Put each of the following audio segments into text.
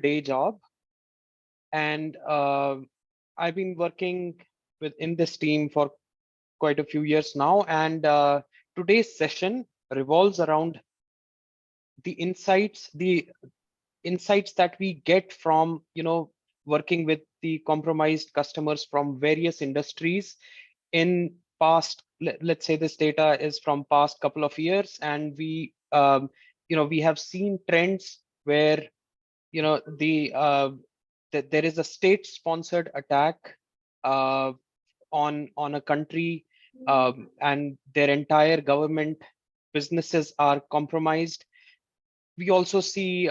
day job, and I've been working in this team for quite a few years now. And today's session revolves around the insights that we get from working with the compromised customers from various industries in past. Let's say this data is from past couple of years, and we have seen trends where that there is a state-sponsored attack uh, on a country, and their entire government businesses are compromised. We also see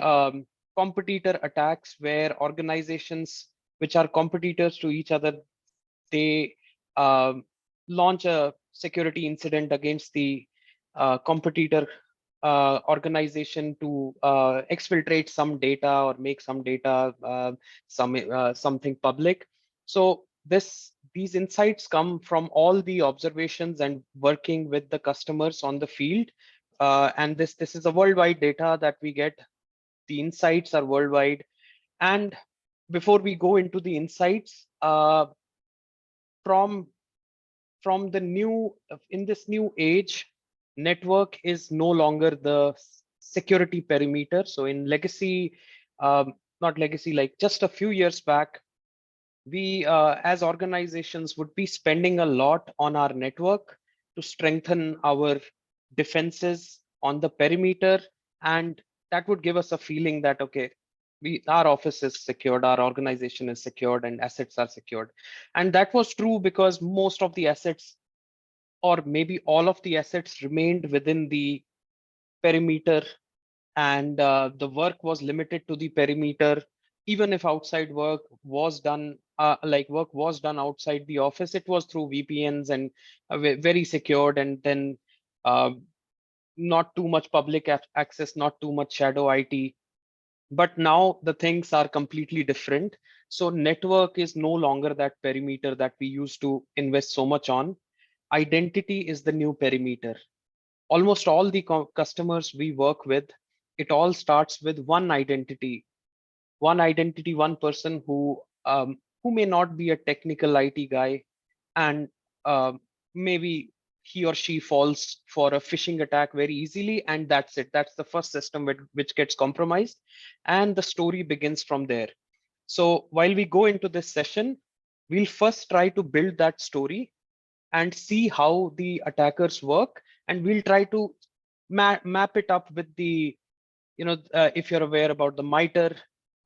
competitor attacks where organizations which are competitors to each other, they um, launch a security incident against the competitor organization to exfiltrate some data or make some data something public. So these insights come from all the observations and working with the customers on the field, and this is a worldwide data that we get. The insights are worldwide. And before we go into the insights, from the new in this new age, network is no longer the security perimeter. So in legacy, not legacy, like just a few years back, we as organizations would be spending a lot on our network to strengthen our defenses on the perimeter, and that would give us a feeling that okay, our office is secured, our organization is secured, and assets are secured. And that was true because most of the assets, or maybe all of the assets, remained within the perimeter, and the work was limited to the perimeter. Even if outside work was done, like work was done outside the office, it was through VPNs and very secured, and then uh, not too much public access, not too much shadow IT. But now the things are completely different. So network is no longer that perimeter that we used to invest so much on. Identity is the new perimeter. Almost all the customers we work with, it all starts with one person who may not be a technical IT guy, and maybe he or she falls for a phishing attack very easily, and that's it. That's the first system which gets compromised, and the story begins from there. So while we go into this session, we'll first try to build that story and see how the attackers work, and we'll try to map it up with the, if you're aware about the MITRE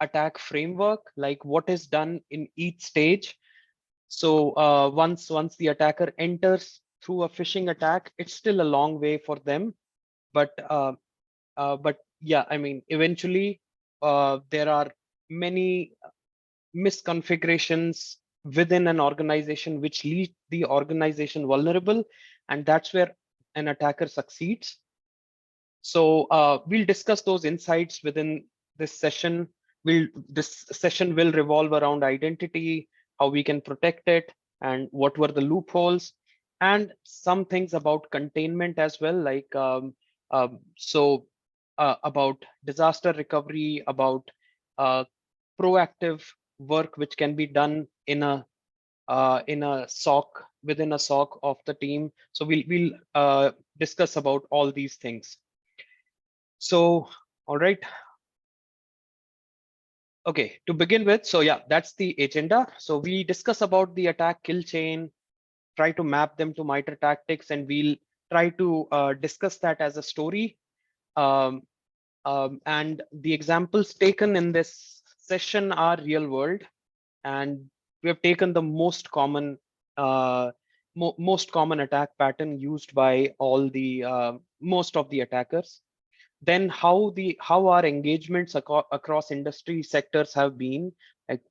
attack framework, like what is done in each stage. So once the attacker enters through a phishing attack, it's still a long way for them. But yeah, I mean, eventually there are many misconfigurations within an organization which leave the organization vulnerable, and that's where an attacker succeeds. So we'll discuss those insights within this session. This session will revolve around identity, how we can protect it, and what were the loopholes, and some things about containment as well, like about disaster recovery, about uh, proactive work which can be done in a SOC, within a SOC of the team. So we'll discuss about all these things. So, all right. Okay, to begin with, so yeah, that's the agenda. So we discuss about the attack kill chain, try to map them to MITRE tactics, and we'll try to discuss that as a story. And the examples taken in this session are real world, and we have taken the most common attack pattern used by all the most of the attackers. Then how our engagements across industry sectors have been, like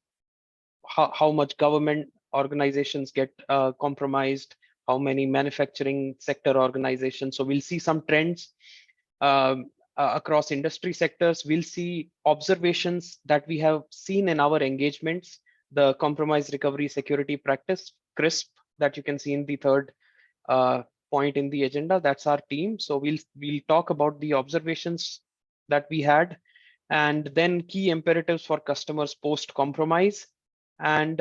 how much government organizations get compromised, how many manufacturing sector organizations. So we'll see some trends across industry sectors. We'll see observations that we have seen in our engagements, the compromise recovery security practice, CRISP, that you can see in the third point in the agenda. That's our team. So we'll talk about the observations that we had, and then key imperatives for customers post compromise. And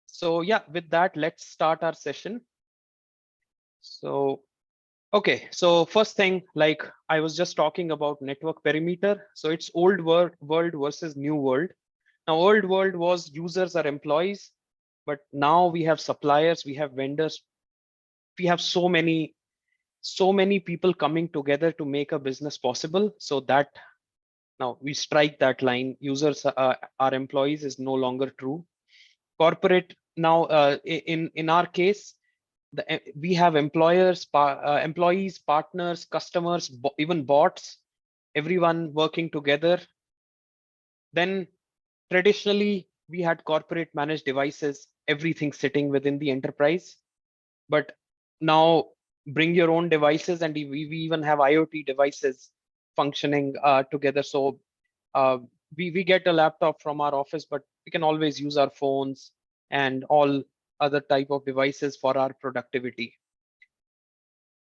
so yeah, with that, let's start our session. So okay, so first thing, like I was just talking about network perimeter. So it's old world versus new world. Now, old world was users are employees, but now we have suppliers, we have vendors, we have so many people coming together to make a business possible. So that now we strike that line. Users are employees is no longer true. Corporate now, in our case, we have employees, partners, customers, even bots, everyone working together. Then traditionally we had corporate managed devices, everything sitting within the enterprise. But now bring your own devices, and we even have IoT devices functioning together. So uh, we get a laptop from our office, but we can always use our phones and all other type of devices for our productivity.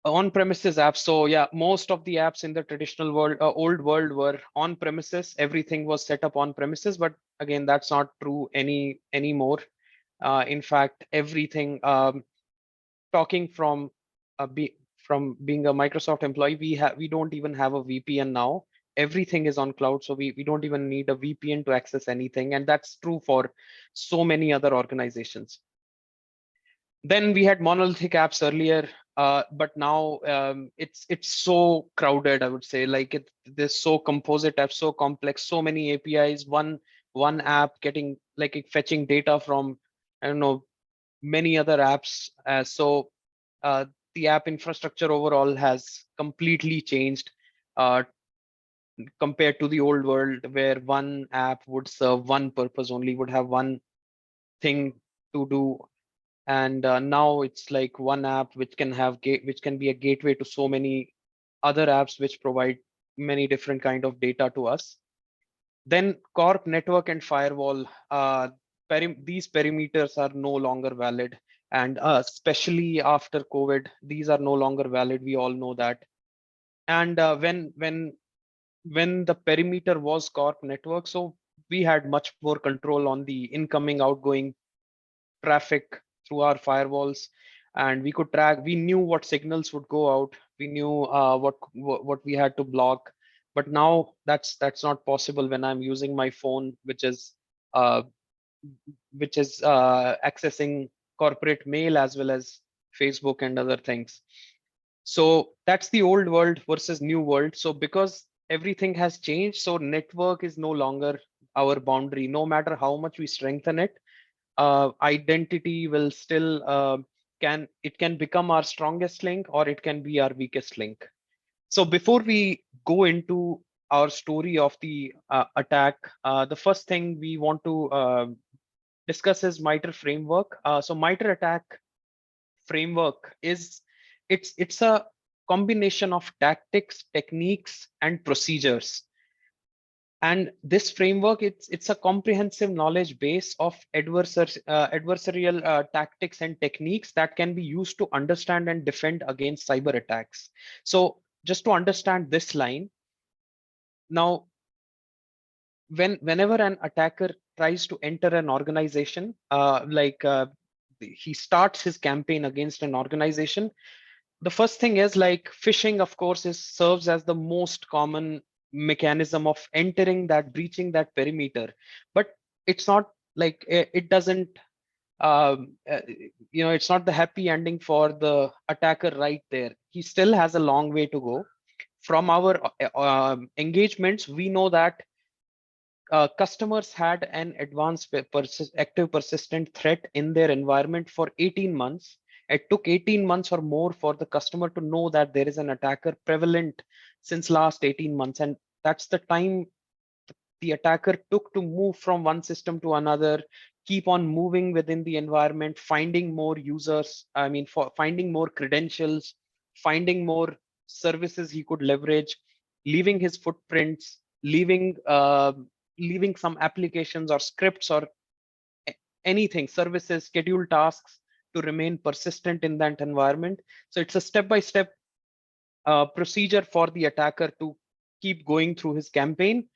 On-premises apps. So yeah, most of the apps in the traditional world, old world, were on premises. Everything was set up on premises, but again, that's not true anymore. In fact, everything, talking from from being a Microsoft employee, we don't even have a VPN now. Everything is on cloud, so we don't even need a VPN to access anything, and that's true for so many other organizations. Then we had monolithic apps earlier, but now it's so crowded. I would say, like there's so composite apps, so complex, so many APIs. One app getting like fetching data from, I don't know, many other apps. So the app infrastructure overall has completely changed uh, compared to the old world, where one app would serve one purpose only, would have one thing to do. And now it's like one app which can have which can be a gateway to so many other apps which provide many different kind of data to us. Then corp network and firewall, these perimeters are no longer valid, and especially after COVID, these are no longer valid. We all know that. And when the perimeter was corp network, so we had much more control on the incoming, outgoing traffic through our firewalls, and we could track. We knew what signals would go out. We knew what we had to block. But now that's not possible when I'm using my phone, uh, which is accessing corporate mail as well as Facebook and other things. So that's the old world versus new world. So because everything has changed, so network is no longer our boundary. No matter how much we strengthen it, identity will still can become our strongest link, or it can be our weakest link. So before we go into our story of the attack, the first thing we want to discuss is MITRE framework. So MITRE attack framework is, it's a combination of tactics, techniques, and procedures. And this framework, it's a comprehensive knowledge base of adversarial tactics and techniques that can be used to understand and defend against cyber attacks. So just to understand this line, now whenever an attacker tries to enter an organization, he starts his campaign against an organization, the first thing is, like, phishing, of course, serves as the most common mechanism of entering that, breaching that perimeter. But it's not like it doesn't it's not the happy ending for the attacker right there. He still has a long way to go. From our engagements, we know that customers had an advanced active persistent threat in their environment for 18 months. It took 18 months or more for the customer to know that there is an attacker prevalent since last 18 months. And that's the time the attacker took to move from one system to another, keep on moving within the environment, finding more users, for finding more credentials, finding more services he could leverage, leaving his footprints, leaving some applications or scripts or anything, services, scheduled tasks, to remain persistent in that environment. So it's a step-by-step procedure for the attacker to keep going through his campaign.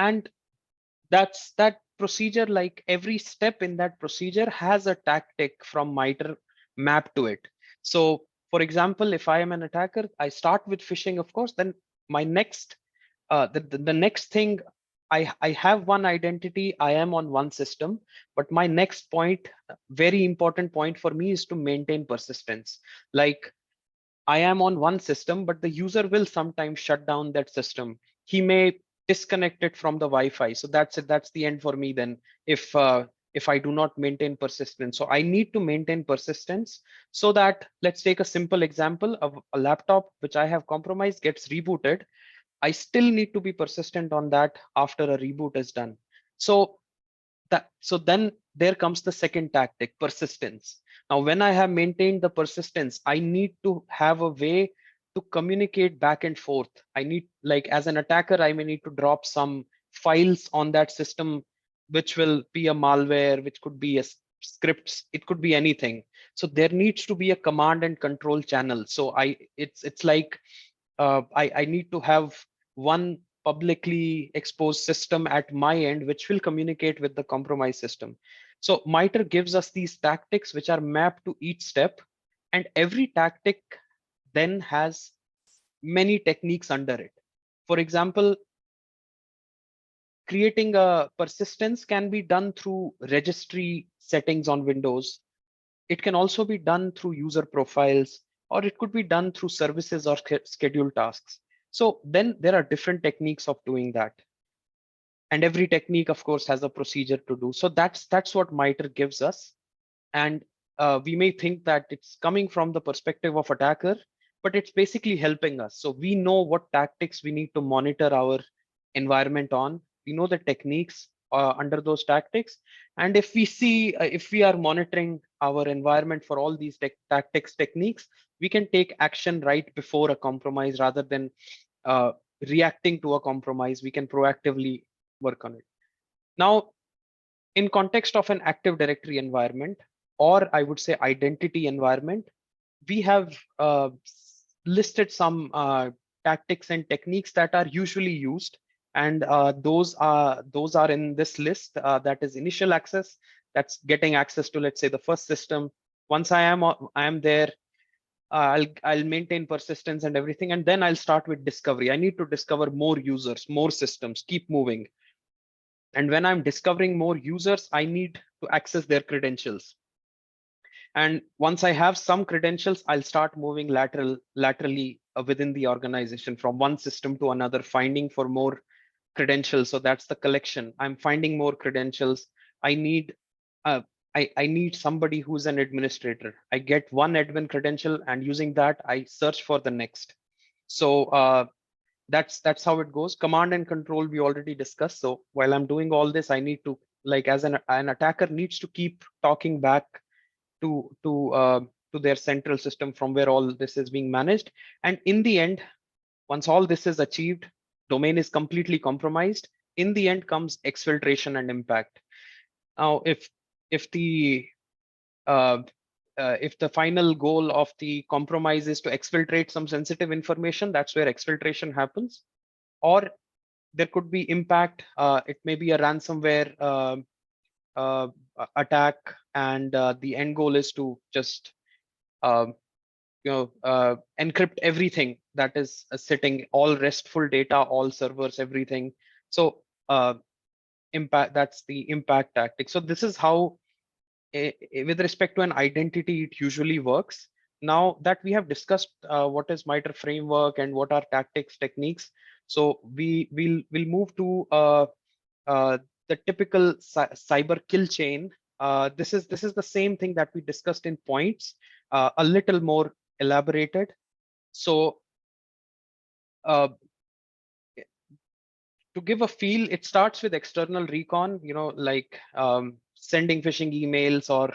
And that's that procedure. Like every step in that procedure has a tactic from MITRE mapped to it. So for example, if I am an attacker, I start with phishing, of course. Then my next the next thing, I have one identity, I am on one system, but my next point, very important point for me, is to maintain persistence. Like I am on one system, but the user will sometimes shut down that system. He may disconnect it from the Wi-Fi. So that's it. That's the end for me then. If I do not maintain persistence, so I need to maintain persistence so that, let's take a simple example of a laptop which I have compromised gets rebooted. I still need to be persistent on that after a reboot is done. So then there comes the second tactic, persistence. Now, when I have maintained the persistence, I need to have a way to communicate back and forth. I need, like as an attacker, I may need to drop some files on that system, which will be a malware, which could be a scripts, it could be anything. So there needs to be a command and control channel. So it's like I need to have one publicly exposed system at my end, which will communicate with the compromised system. So MITRE gives us these tactics which are mapped to each step, and every tactic then has many techniques under it. For example, creating a persistence can be done through registry settings on Windows. It can also be done through user profiles, or it could be done through services or scheduled tasks. So then there are different techniques of doing that. And every technique, of course, has a procedure to do. So that's what MITRE gives us. And we may think that it's coming from the perspective of attacker, but it's basically helping us. So we know what tactics we need to monitor our environment on. We know the techniques under those tactics. And if we see, if we are monitoring our environment for all these tactics, techniques, we can take action right before a compromise rather than reacting to a compromise. We can proactively work on it. Now, in context of an Active Directory environment, or I would say identity environment, we have listed some tactics and techniques that are usually used, and those are in this list. That is initial access. That's getting access to, let's say, the first system. Once I am there, I'll maintain persistence and everything, and then I'll start with discovery. I need to discover more users, more systems, keep moving. And when I'm discovering more users, I need to access their credentials. And once I have some credentials, I'll start moving laterally within the organization from one system to another, finding for more credentials. So that's the collection. I'm finding more credentials. I need I need somebody who's an administrator. I get one admin credential, and using that, I search for the next. So that's how it goes. Command and control we already discussed. So while I'm doing all this, I need to, like, as an attacker needs to keep talking back to their central system from where all this is being managed. And in the end, once all this is achieved, domain is completely compromised. In the end comes exfiltration and impact. Now, if the uh, if the final goal of the compromise is to exfiltrate some sensitive information, that's where exfiltration happens. Or there could be impact. It may be a ransomware attack, and the end goal is to just encrypt everything that is sitting, all RESTful data, all servers, everything. So impact, that's the impact tactic. So this is how, with respect to an identity, it usually works. Now that we have discussed what is MITRE framework and what are tactics, techniques, so we'll move to the typical cyber kill chain. This is the same thing that we discussed in points, a little more elaborated. So uh, to give a feel, it starts with external recon, like sending phishing emails, or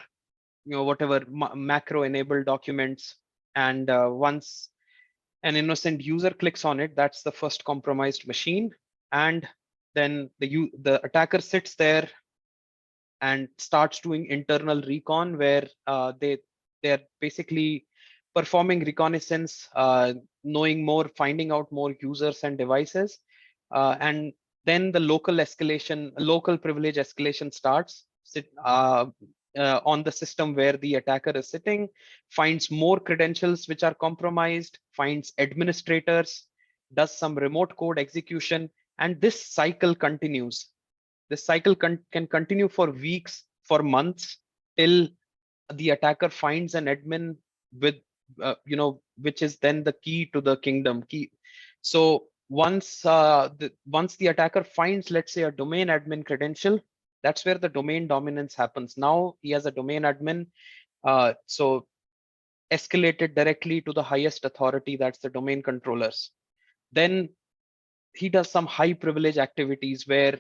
whatever macro enabled documents. And once an innocent user clicks on it, that's the first compromised machine. And then the attacker sits there and starts doing internal recon, where they're basically performing reconnaissance, knowing more, finding out more users and devices. and then the local privilege escalation starts on the system where the attacker is sitting, finds more credentials which are compromised, finds administrators, does some remote code execution, and this cycle continues. This cycle can continue for weeks, for months, till the attacker finds an admin with which is then the key to the kingdom key. So once the attacker finds, let's say, a domain admin credential, that's where the domain dominance happens. Now he has a domain admin, so escalated directly to the highest authority, that's the domain controllers. Then he does some high privilege activities where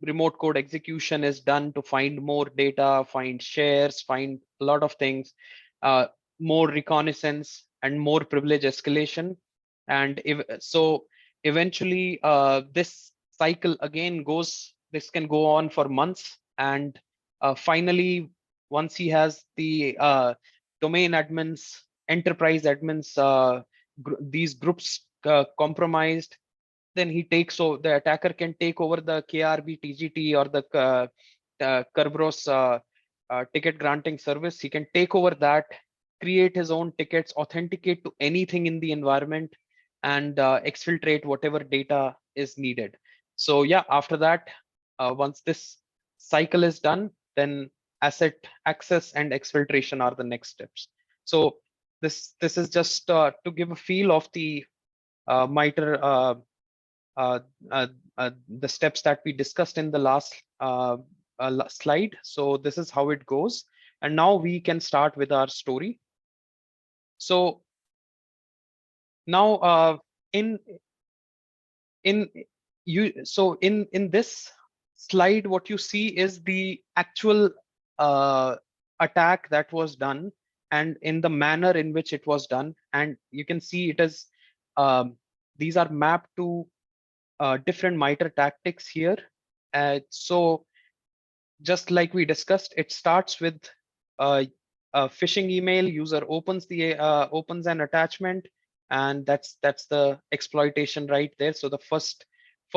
remote code execution is done to find more data, find shares, find a lot of things, uh, more reconnaissance and more privilege escalation. And so eventually this cycle again this can go on for months. And finally, once he has the domain admins, enterprise admins, these groups compromised, then he takes, so the attacker can take over the KRB TGT or the Kerberos ticket granting service. He can take over that, create his own tickets, authenticate to anything in the environment, and exfiltrate whatever data is needed. So yeah, after that, once this cycle is done, then asset access and exfiltration are the next steps. So this is just to give a feel of the MITRE uh, the steps that we discussed in the last slide. So this is how it goes. And now we can start with our story. So now in this slide, what you see is the actual attack that was done and in the manner in which it was done. And you can see it is these are mapped to different MITRE tactics here. So just like we discussed, it starts with a phishing email. User opens an attachment, and that's the exploitation right there. So the first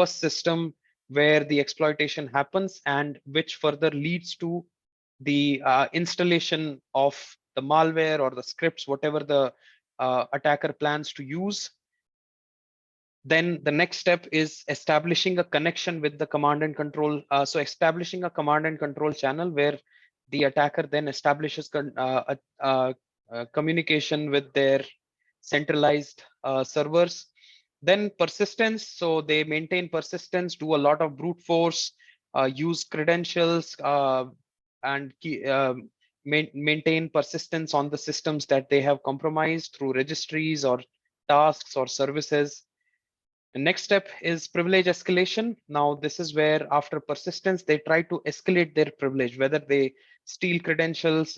system where the exploitation happens, and which further leads to the installation of the malware or the scripts, whatever the attacker plans to use. Then the next step is establishing a connection with the command and control. So establishing a command and control channel where the attacker then establishes communication with their centralized servers. Then persistence. So they maintain persistence, do a lot of brute force, use credentials, and maintain persistence on the systems that they have compromised through registries or tasks or services. The next step is privilege escalation. Now, this is where after persistence, they try to escalate their privilege, whether they steal credentials,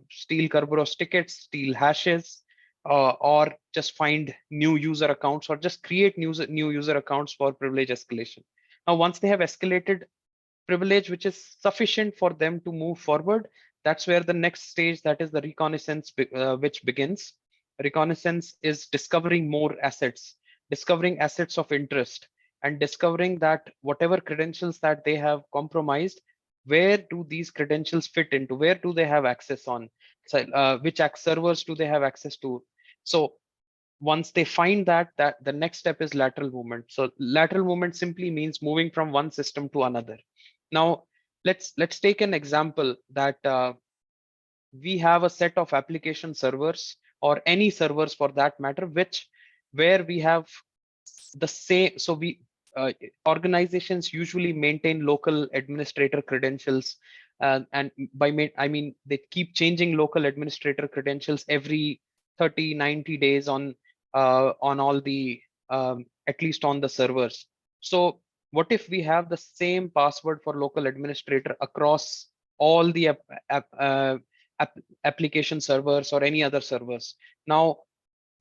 steal Kerberos tickets, steal hashes, or just find new user accounts, or just create new user accounts for privilege escalation. Now, once they have escalated privilege, which is sufficient for them to move forward, that's where the next stage, that is the reconnaissance, which begins. Reconnaissance is discovering more assets, discovering assets of interest, and discovering that whatever credentials that they have compromised, where do these credentials fit into, where do they have access on, so, which servers do they have access to. So once they find that the next step is lateral movement. So lateral movement simply means moving from one system to another. Now let's take an example that we have a set of application servers, or any servers for that matter, where we have the same. So we organizations usually maintain local administrator credentials, and I mean they keep changing local administrator credentials every 30, 90 days on all the at least on the servers. So what if we have the same password for local administrator across all the application servers or any other servers? Now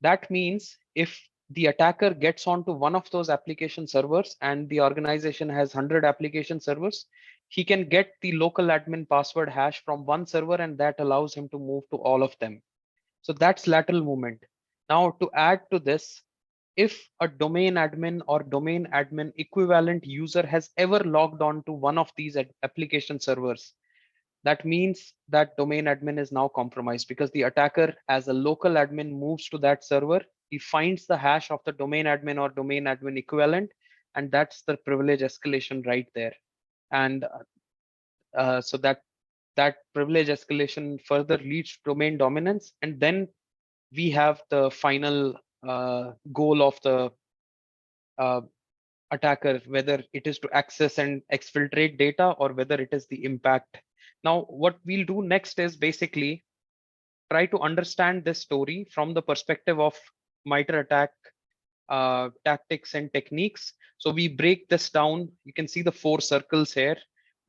that means if the attacker gets onto one of those application servers, and the organization has 100 application servers, he can get the local admin password hash from one server, and that allows him to move to all of them. So that's lateral movement. Now to add to this, if a domain admin or domain admin equivalent user has ever logged on to one of these application servers, that means that domain admin is now compromised, because the attacker as a local admin moves to that server, he finds the hash of the domain admin or domain admin equivalent, and that's the privilege escalation right there. And so that privilege escalation further leads to domain dominance, and then we have the final goal of the uh, attacker, whether it is to access and exfiltrate data or whether it is the impact. Now, what we'll do next is basically try to understand this story from the perspective of MITRE attack tactics and techniques. So we break this down. You can see the 4 circles here.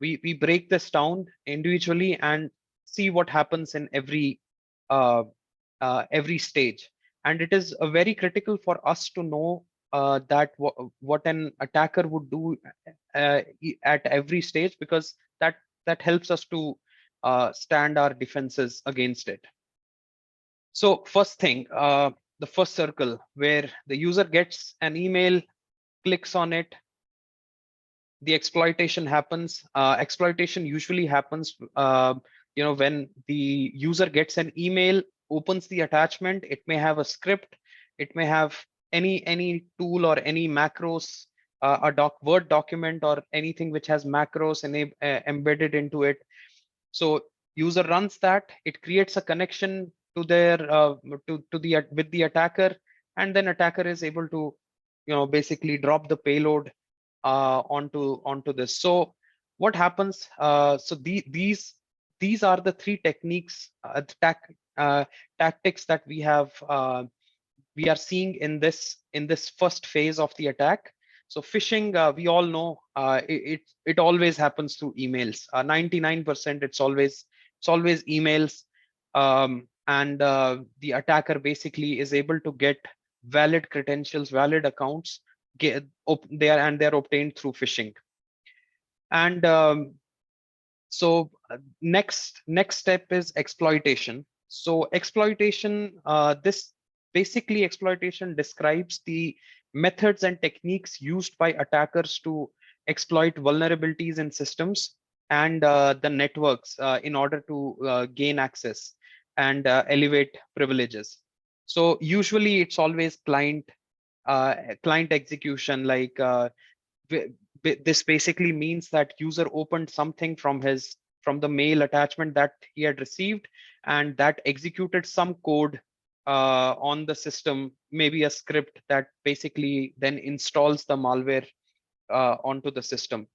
We break this down individually and see what happens in every stage. And it is very critical for us to know that what an attacker would do at every stage, because that helps us to stand our defenses against it. So first thing, the first circle where the user gets an email, clicks on it, the exploitation happens. Exploitation usually happens, when the user gets an email, opens the attachment. It may have a script, it may have any tool or any macros, a Word document or anything which has macros embedded into it. So user runs that, it creates a connection to their to the with the attacker, and then attacker is able to basically drop the payload onto this. So what happens? So these are the 3 techniques, tactics that we are seeing in this first phase of the attack. So phishing, we all know, it always happens through emails. 99% it's always emails, and the attacker basically is able to get valid credentials, valid accounts. They're obtained through phishing. And next step is exploitation. So exploitation, this basically exploitation describes the methods and techniques used by attackers to exploit vulnerabilities in systems and the networks in order to gain access and elevate privileges. So usually it's always client execution, like this basically means that user opened something from the mail attachment that he had received, and that executed some code on the system, maybe a script that basically then installs the malware onto the system.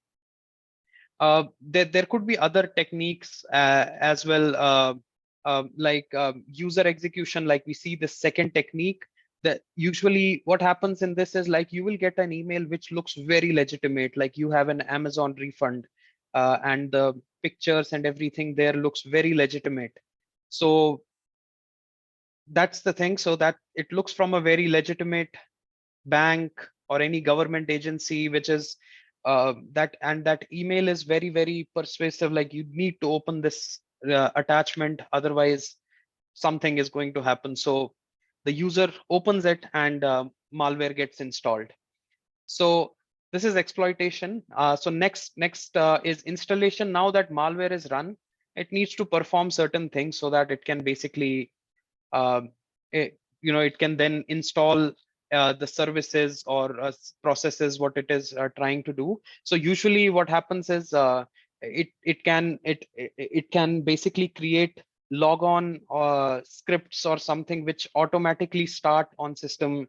There could be other techniques as well, like user execution, like we see the second technique. That usually what happens in this is, like, you will get an email which looks very legitimate, like you have an Amazon refund, and the pictures and everything there looks very legitimate. So that's the thing. So that it looks from a very legitimate bank or any government agency, which is that email is very, very persuasive, like you need to open this attachment, otherwise something is going to happen. So the user opens it and malware gets installed. So this is exploitation. So next is installation. Now that malware is run, it needs to perform certain things so that it can basically uh, it can then install the services or processes what it is trying to do. So usually what happens is it can basically create logon scripts or something which automatically start on system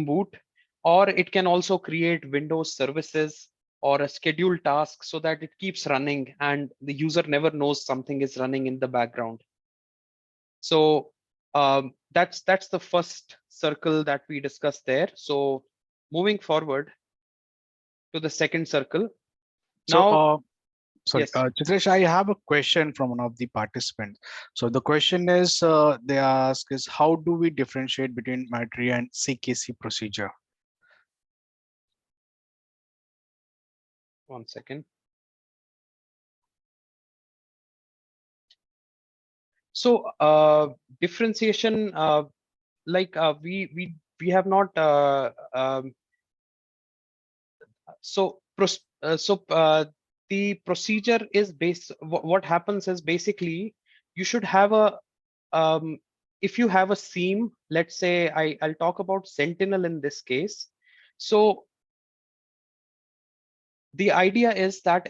boot, or it can also create Windows services or a scheduled task so that it keeps running and the user never knows something is running in the background. So that's the first circle that we discussed there. So moving forward to the second circle. So, Now, sorry, yes, Chitresh, I have a question from one of the participants. So the question is, they ask is, how do we differentiate between MITRE and CKC procedure? one second. So differentiation, like we we have not so the procedure is what happens is basically you should have a if you have a seam, let's say I'll talk about Sentinel in this case. So the idea is that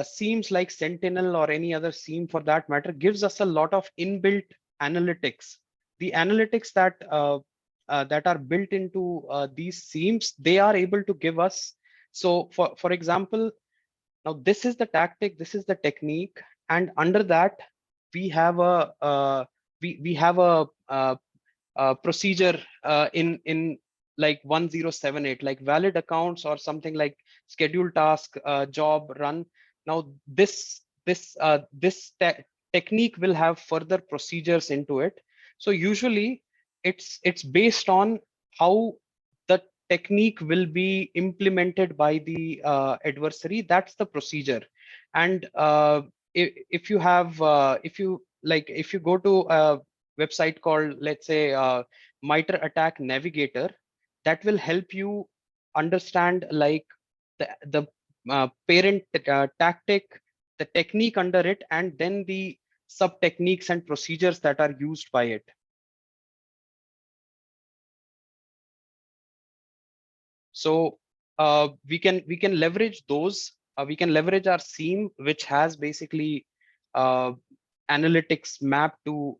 seems like Sentinel or any other seam for that matter gives us a lot of inbuilt analytics. The analytics that are built into these seams, they are able to give us. So for example, now this is the tactic, this is the technique, and under that we have a we have a procedure in like 1078, like valid accounts or something like scheduled task, job run. Now this technique will have further procedures into it. So usually it's based on how the technique will be implemented by the adversary. That's the procedure. And if you have if you go to a website called, let's say, MITRE Attack Navigator, that will help you understand like the parent tactic, the technique under it, and then the sub techniques and procedures that are used by it. So we can leverage those. We can leverage our seam, which has basically uh, analytics mapped to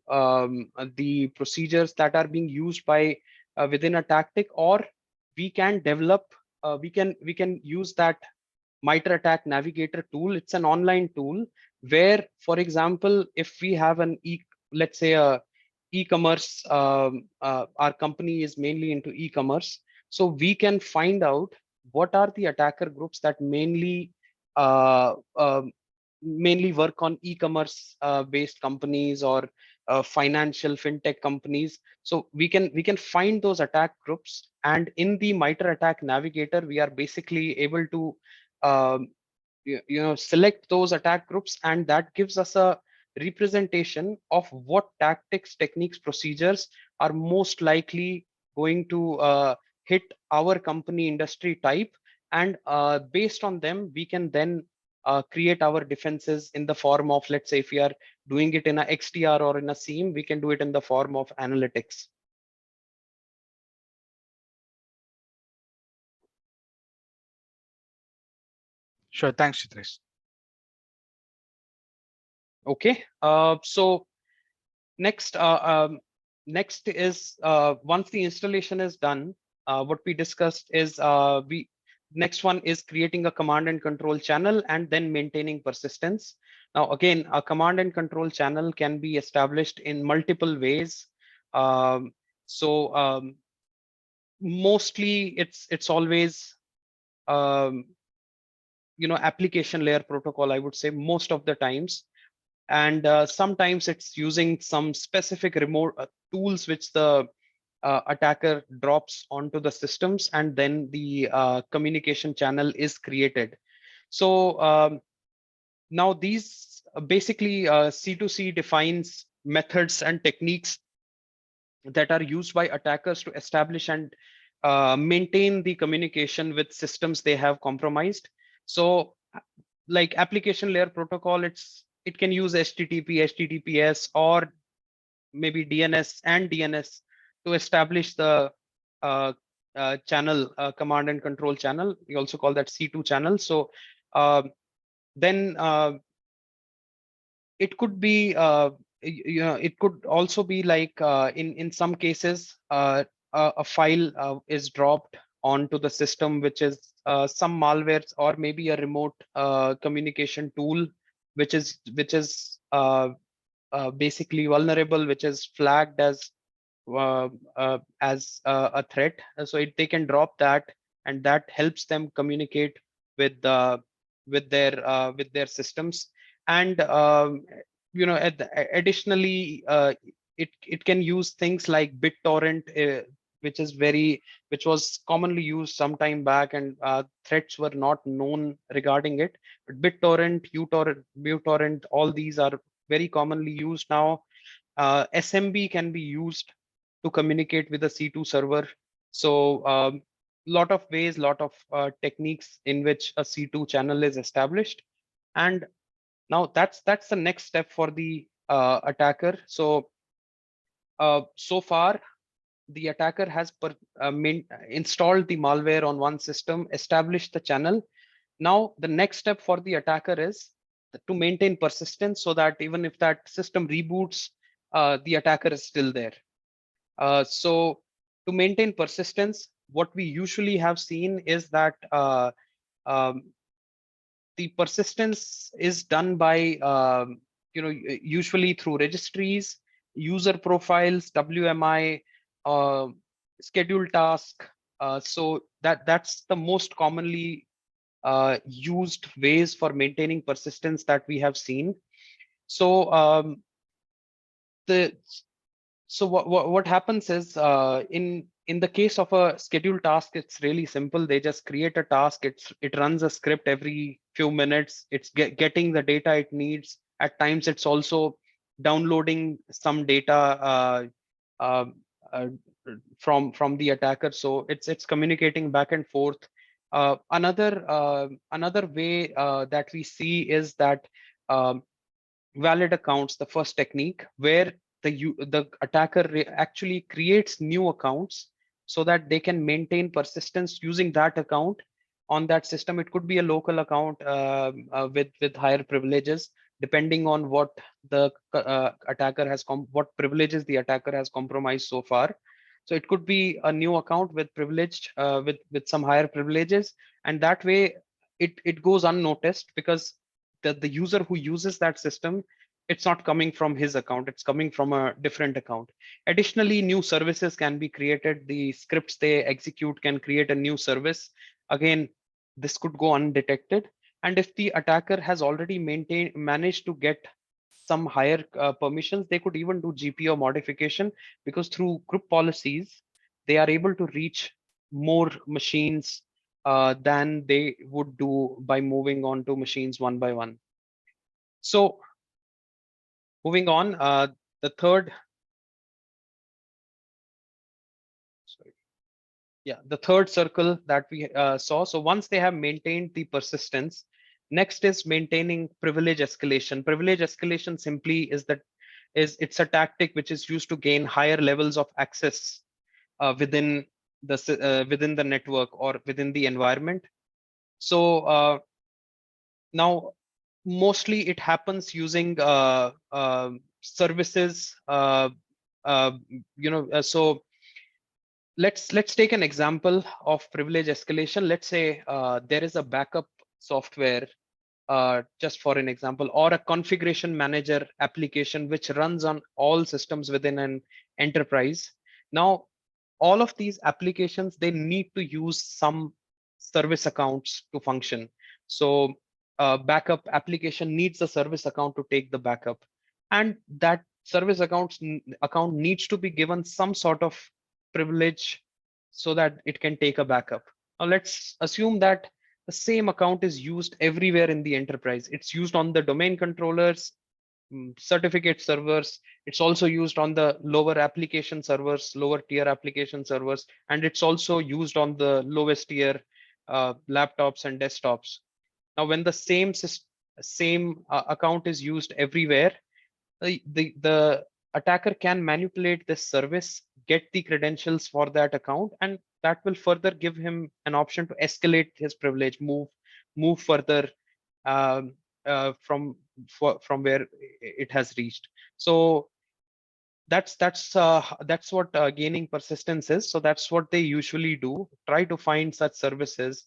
the procedures that are being used by within a tactic, or we can develop. We can use that MITRE Attack Navigator tool. It's an online tool where, for example, if we have let's say a e-commerce, our company is mainly into e-commerce, so we can find out what are the attacker groups that uh, um mainly work on e-commerce based companies or financial fintech companies. So we can find those attack groups, and in the MITRE Attack Navigator, we are basically able to um, select those attack groups, and that gives us a representation of what tactics, techniques, procedures are most likely going to hit our company industry type. And based on them, we can then create our defenses in the form of, let's say, if we are doing it in a XDR or in a SIEM, we can do it in the form of analytics. Sure, thanks, Chitresh. Okay, so next, next is once the installation is done, what we discussed is we next one is creating a command and control channel and then maintaining persistence. Now, again, a command and control channel can be established in multiple ways. Um, so mostly it's always um, application layer protocol, I would say, most of the times. And sometimes it's using some specific remote tools which the attacker drops onto the systems, and then the communication channel is created. So now these basically C2C defines methods and techniques that are used by attackers to establish and maintain the communication with systems they have compromised. So like application layer protocol, it can use HTTP, HTTPS, or maybe DNS and DNS to establish the channel, command and control channel. We also call that C2 channel. So then it could be it could also be like in some cases a file is dropped onto the system, which is some malwares or maybe a remote communication tool which is basically vulnerable, which is flagged as a threat. So they can drop that, and that helps them communicate with with their systems. And additionally, it can use things like BitTorrent, which is which was commonly used some time back, and threats were not known regarding it. But BitTorrent, uTorrent, all these are very commonly used now. SMB can be used to communicate with the C2 server. So lot of ways, lot of techniques in which a C2 channel is established. And now that's the next step for the attacker. So so far the attacker has installed the malware on one system, established the channel. Now the next step for the attacker is to maintain persistence, so that even if that system reboots, the attacker is still there. So to maintain persistence, what we usually have seen is that um, the persistence is done by usually through registries, user profiles, WMI, uh, scheduled task. So that's the most commonly used ways for maintaining persistence that we have seen. So the so what happens is, in the case of a scheduled task, it's really simple. They just create a task. It runs a script every few minutes. It's getting the data it needs. At times, it's also downloading some data uh, uh, from the attacker. So it's communicating back and forth. Another way that we see is that um, valid accounts, the first technique, where the attacker actually creates new accounts so that they can maintain persistence using that account on that system. It could be a local account with higher privileges, depending on what the attacker has what privileges the attacker has compromised so far. So it could be a new account with privileged with some higher privileges, and that way it goes unnoticed, because the user who uses that system, it's not coming from his account, it's coming from a different account. Additionally, new services can be created. The scripts they execute can create a new service. Again, this could go undetected. And if the attacker has already managed to get some higher permissions, they could even do GPO modification, because through group policies, they are able to reach more machines than they would do by moving on to machines one by one. So moving on, the third, sorry, yeah, the third circle that we saw. So once they have maintained the persistence, next is maintaining privilege escalation. Privilege escalation simply it's a tactic which is used to gain higher levels of access within the network or within the environment. So now mostly it happens using services. So let's take an example of privilege escalation. Let's say there is a backup software, just for an example, or a configuration manager application which runs on all systems within an enterprise. Now all of these applications, they need to use some service accounts to function. So backup application needs a service account to take the backup, and that service account needs to be given some sort of privilege so that it can take a backup. Now let's assume that the same account is used everywhere in the enterprise. It's used on the domain controllers, certificate servers. It's also used on the lower application servers, lower tier application servers, and it's also used on the lowest tier laptops and desktops. Now, when the same account is used everywhere, the attacker can manipulate this service, get the credentials for that account, and that will further give him an option to escalate his privilege, move further um, from where it has reached. So that's what gaining persistence is. So that's what they usually do. Try to find such services.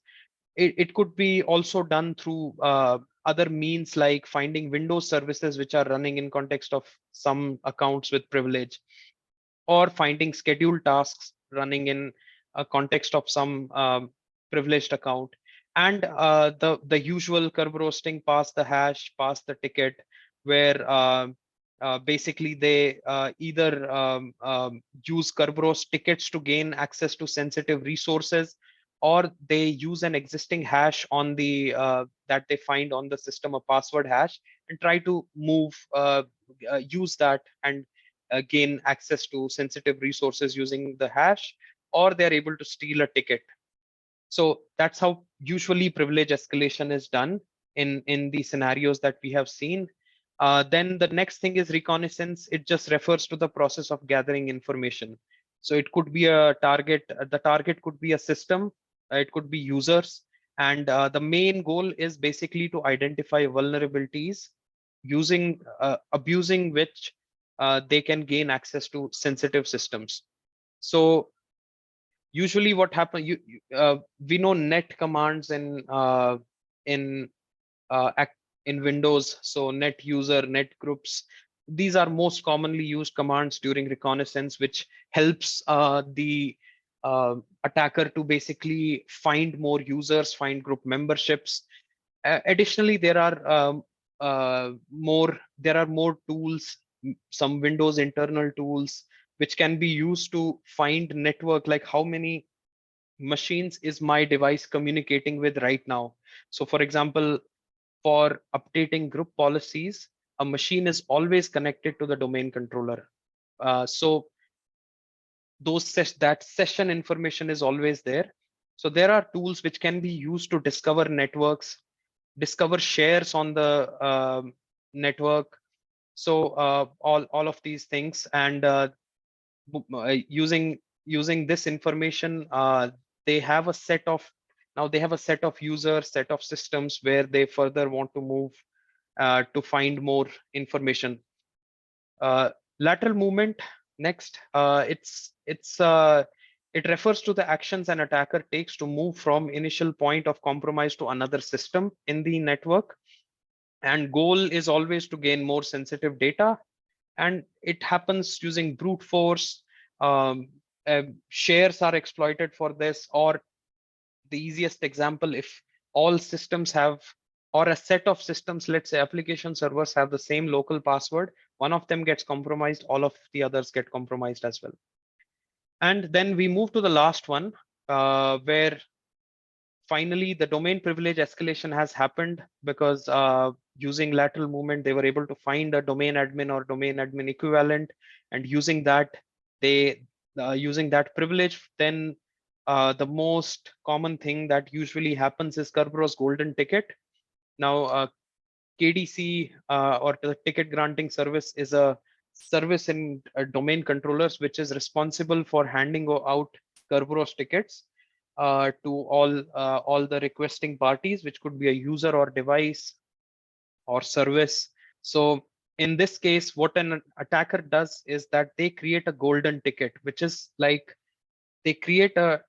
It could be also done through other means, like finding Windows services which are running in context of some accounts with privilege, or finding scheduled tasks running in a context of some privileged account. And the usual curve roasting, pass the hash, pass the ticket, where basically they either use curve roast tickets to gain access to sensitive resources, or they use an existing hash on the that they find on the system, a password hash, and try to use that and gain access to sensitive resources using the hash, or they're able to steal a ticket. So that's how usually privilege escalation is done in the scenarios that we have seen. Then the next thing is reconnaissance. It just refers to the process of gathering information. So it could be a target. The target could be a system. It could be users. And the main goal is basically to identify vulnerabilities using abusing which they can gain access to sensitive systems. So usually what happens, we know net commands in in Windows. So net user, net groups, these are most commonly used commands during reconnaissance, which helps the attacker to basically find more users, find group memberships. Additionally, there are more tools, some Windows internal tools, which can be used to find network, like how many machines is my device communicating with right now. So for example, for updating group policies, a machine is always connected to the domain controller. So that session information is always there. So there are tools which can be used to discover networks, discover shares on the network. So all of these things, and using this information, they have a set of now they have a set of users, set of systems where they further want to move to find more information. uh, Lateral movement next. It refers to the actions an attacker takes to move from initial point of compromise to another system in the network, and goal is always to gain more sensitive data, and it happens using brute force. um, Shares are exploited for this, or the easiest example, if all systems have, or a set of systems, let's say application servers have the same local password, one of them gets compromised, all of the others get compromised as well. And then we move to the last one, where finally the domain privilege escalation has happened, because using lateral movement, they were able to find a domain admin or domain admin equivalent, and using that privilege, then the most common thing that usually happens is Kerberos golden ticket. Now, KDC, or the ticket granting service, is a service in domain controllers which is responsible for handing out Kerberos tickets to all the requesting parties, which could be a user or device or service. So in this case, what an attacker does is that they create a golden ticket, which is like they create a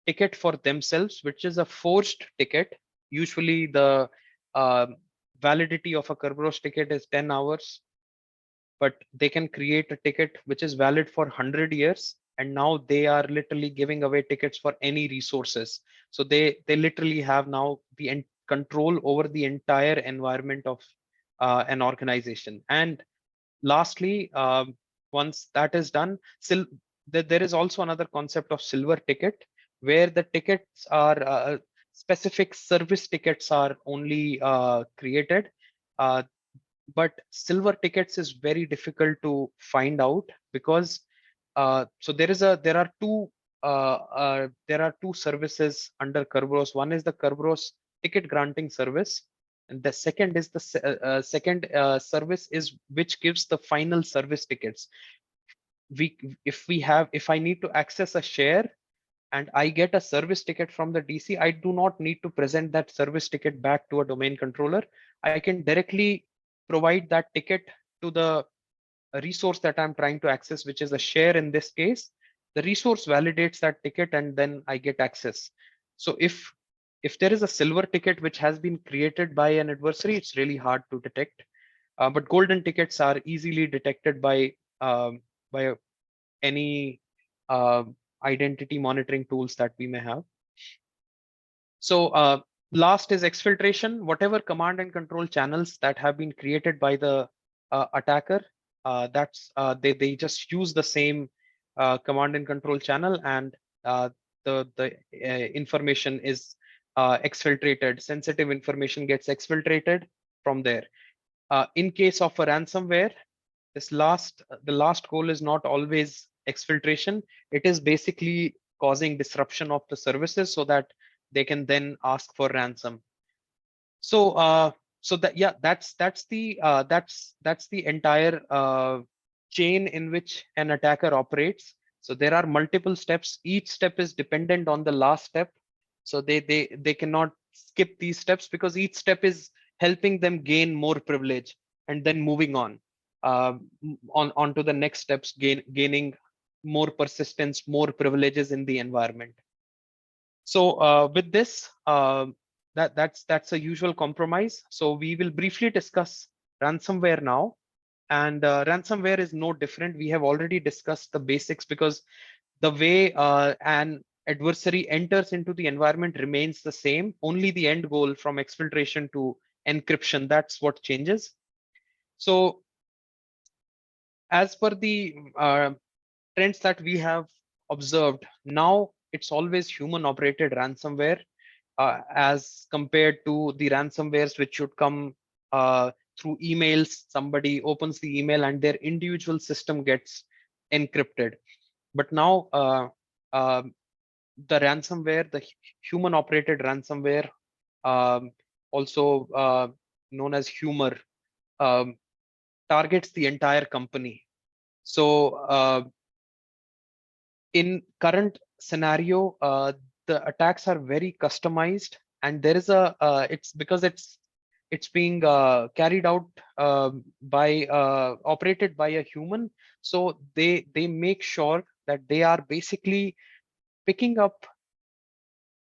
ticket for themselves, which is a forged ticket. Usually the uh, validity of a Kerberos ticket is 10 hours, but they can create a ticket which is valid for 100 years. And now they are literally giving away tickets for any resources. So they literally have now the control over the entire environment of an organization. And lastly, once that is done, there is also another concept of silver ticket, where the tickets are specific service tickets are only created. Uh, but silver tickets is very difficult to find out, because so there are two services under Kerberos. One is the Kerberos ticket granting service, and the second is the second service is which gives the final service tickets. If I need to access a share and I get a service ticket from the DC, I do not need to present that service ticket back to a domain controller. I can directly provide that ticket to the resource that I'm trying to access, which is a share in this case. The resource validates that ticket and then I get access. So if there is a silver ticket which has been created by an adversary, it's really hard to detect. But golden tickets are easily detected by any uh, identity monitoring tools that we may have. So last is exfiltration. Whatever command and control channels that have been created by the attacker, they just use the same command and control channel, and the information is exfiltrated. Sensitive information gets exfiltrated from there. In case of a ransomware, the last goal is not always exfiltration. It is basically causing disruption of the services so that they can then ask for ransom. So so that, yeah, that's the entire chain in which an attacker operates. So there are multiple steps. Each step is dependent on the last step. So they cannot skip these steps because each step is helping them gain more privilege and then moving on on to the next steps, gaining more persistence, more privileges in the environment. So with this, that's a usual compromise. So we will briefly discuss ransomware now. And ransomware is no different. We have already discussed the basics because the way an adversary enters into the environment remains the same. Only the end goal from exfiltration to encryption, that's what changes. So as per the trends that we have observed, now it's always human operated ransomware as compared to the ransomwares which should come through emails. Somebody opens the email and their individual system gets encrypted. But now the ransomware, the human operated ransomware, um, also known as humor, um, targets the entire company. So in current scenario, the attacks are very customized, and there is a it's because it's being carried out by operated by a human. So they make sure that they are basically picking up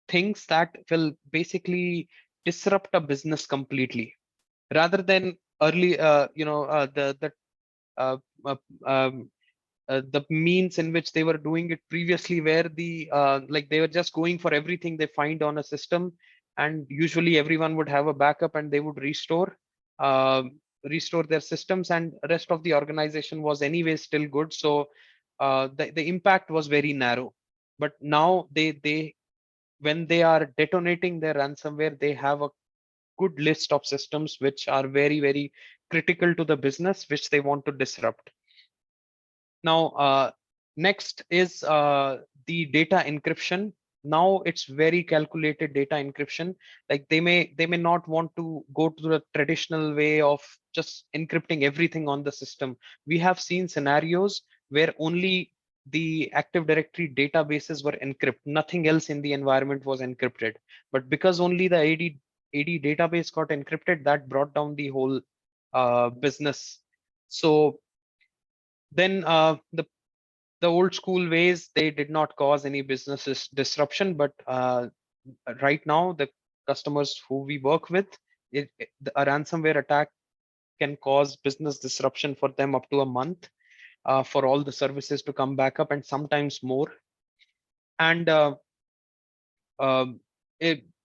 things that will basically disrupt a business completely, rather than early uh, uh, um, the means in which they were doing it previously, where the like they were just going for everything they find on a system, and usually everyone would have a backup and they would uh, restore their systems, and rest of the organization was anyway still good. So the impact was very narrow. But now they when they are detonating their ransomware, they have a good list of systems which are very critical to the business, which they want to disrupt. Now, next is the data encryption. Now it's very calculated data encryption. Like they may not want to go to the traditional way of just encrypting everything on the system. We have seen scenarios where only the Active Directory databases were encrypted. Nothing else in the environment was encrypted. But because only the AD database got encrypted, that brought down the whole business. So then the old school ways, they did not cause any business disruption. But right now, the customers who we work with, a ransomware attack can cause business disruption for them up to a month, for all the services to come back up, and sometimes more. And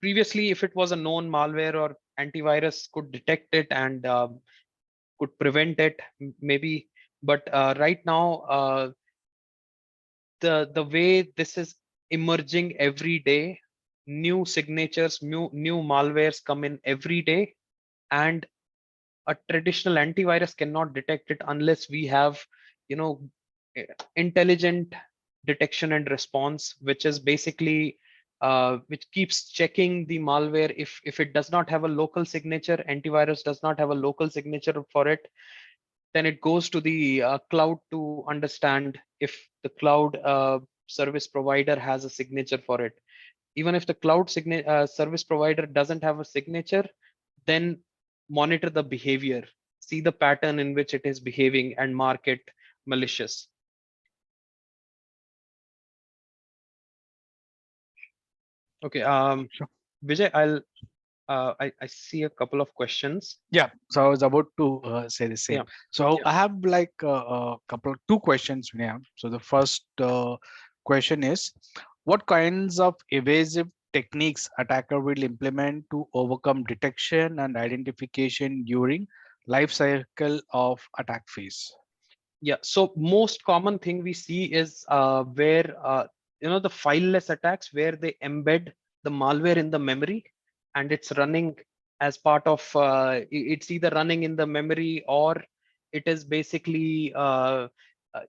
previously, if it was a known malware, or antivirus could detect it and could prevent it, maybe. But right now, the way this is emerging every day, new signatures, new malwares come in every day, and a traditional antivirus cannot detect it unless we have, you know eh, intelligent detection and response, which is basically which keeps checking the malware. If it does not have a local signature, antivirus does not have a local signature for it, then it goes to the cloud to understand if the cloud service provider has a signature for it. Even if the service provider doesn't have a signature, then monitor the behavior, see the pattern in which it is behaving, and mark it malicious. Okay, Sure. Vijay, I see a couple of questions. Yeah, so I was about to say the same. Yeah. So I have like a couple, two questions, Vinay. So the first question is, what kinds of evasive techniques attacker will implement to overcome detection and identification during life cycle of attack phase? Yeah, so most common thing we see is where the fileless attacks, where they embed the malware in the memory, and it's running as part of it's either running in the memory, or it is basically uh, uh,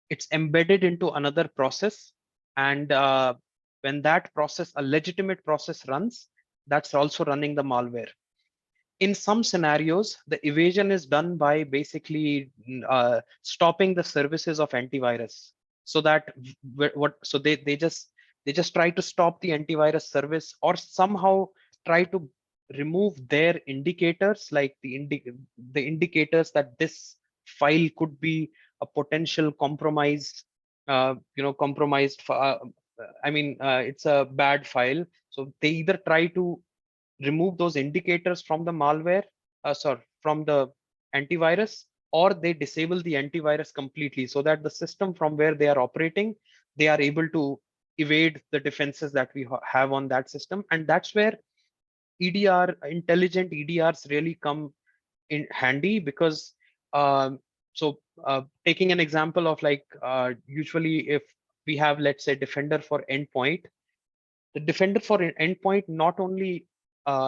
it's embedded into another process, and when that process, a legitimate process, runs, that's also running the malware. In some scenarios, the evasion is done by basically stopping the services of antivirus, so that so they just try to stop the antivirus service, or somehow try to remove their indicators, like the indicators that this file could be a potential compromise, compromised. It's a bad file, so they either try to remove those indicators from the malware, from the antivirus, or they disable the antivirus completely, so that the system from where they are operating, they are able to evade the defenses that we have on that system. And that's where intelligent EDRs really come in handy, because um, taking an example of, like, usually if we have, let's say, defender for endpoint, the defender for an endpoint not only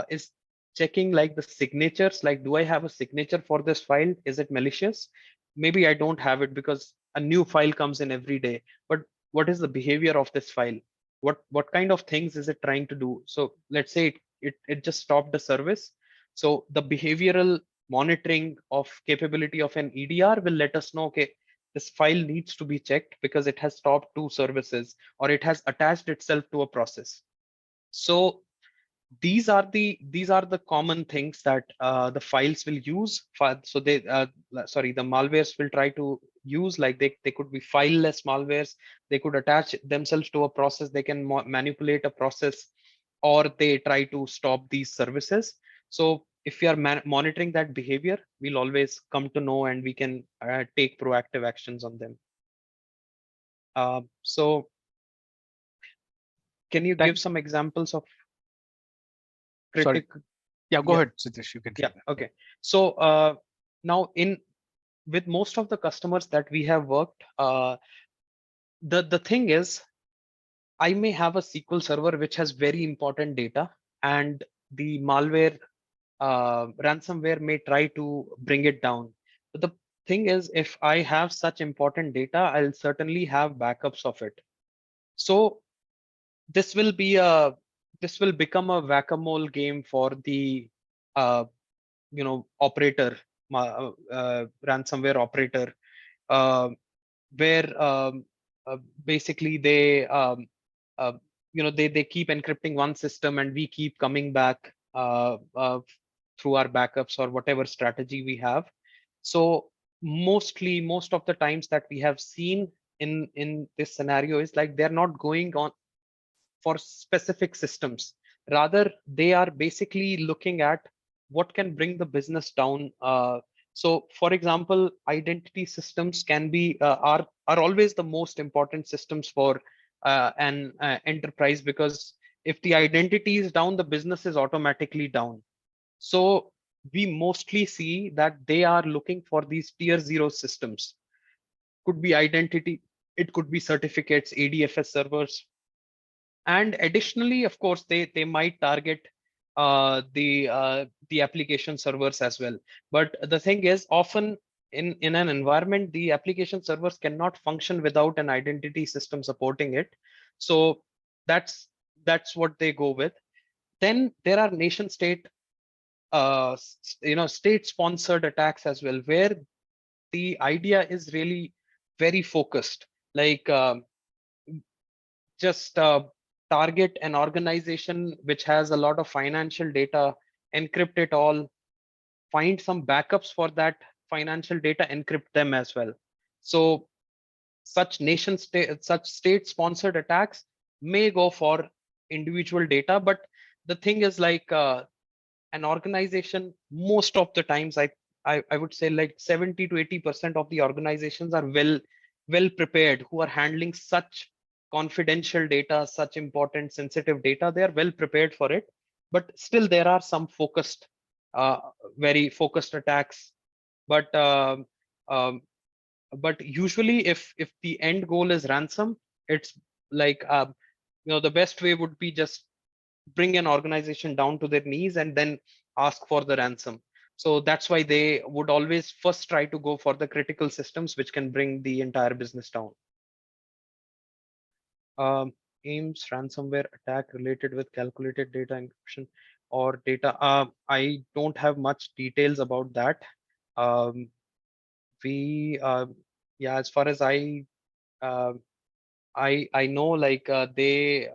is checking like the signatures, like, do I have a signature for this file? Is it malicious? Maybe I don't have it because a new file comes in every day. But what is the behavior of this file? What kind of things is it trying to do? So let's say it just stopped the service. So the behavioral monitoring of capability of an EDR will let us know, okay, this file needs to be checked because it has stopped two services, or it has attached itself to a process. So these are the common things that the files will use for. So the malwares will try to use, like, they could be fileless malwares. They could attach themselves to a process. They can manipulate a process, or they try to stop these services. So if we are monitoring that behavior, we'll always come to know, and we can take proactive actions on them. So can you Thank, give some examples of sorry. critical? Yeah, go Yeah, ahead, Chitresh. You can yeah, say that. okay. So now, in with most of the customers that we have worked, the thing is, I may have a SQL server which has very important data, and the malware, ransomware, may try to bring it down. But the thing is, if I have such important data, I'll certainly have backups of it. So this will be a this will become a whack-a-mole game for the uh, operator, ransomware operator, uh, where basically uh, they keep encrypting one system, and we keep coming back through our backups or whatever strategy we have. So most of the times that we have seen in this scenario is, like, they're not going on for specific systems. Rather, they are basically looking at what can bring the business down. So, for example, identity systems can be are always the most important systems for an enterprise, because if the identity is down, the business is automatically down. So we mostly see that they are looking for these tier zero systems. Could be identity, it could be certificates, ADFS servers, and additionally, of course, they might target the application servers as well. But the thing is, often in an environment, the application servers cannot function without an identity system supporting it. So that's that's what they go with. Then there are nation state state sponsored attacks as well, where the idea is really very focused, like, just target an organization which has a lot of financial data, encrypt it all, find some backups for that financial data, encrypt them as well. So such state sponsored attacks may go for individual data, but the thing is, like, an organization, most of the times, I would say, like, 70 to 80% of the organizations are well prepared, who are handling such confidential data, such important sensitive data. They are well prepared for it. But still, there are some uh, very focused attacks. But um, but usually, if the end goal is ransom, it's like, the best way would be just bring an organization down to their knees, and then ask for the ransom. So that's why they would always first try to go for the critical systems, which can bring the entire business down. um, Ames ransomware attack related with calculated data encryption or data. I don't have much details about that. Um, we Yeah, as far as uh, I know, like they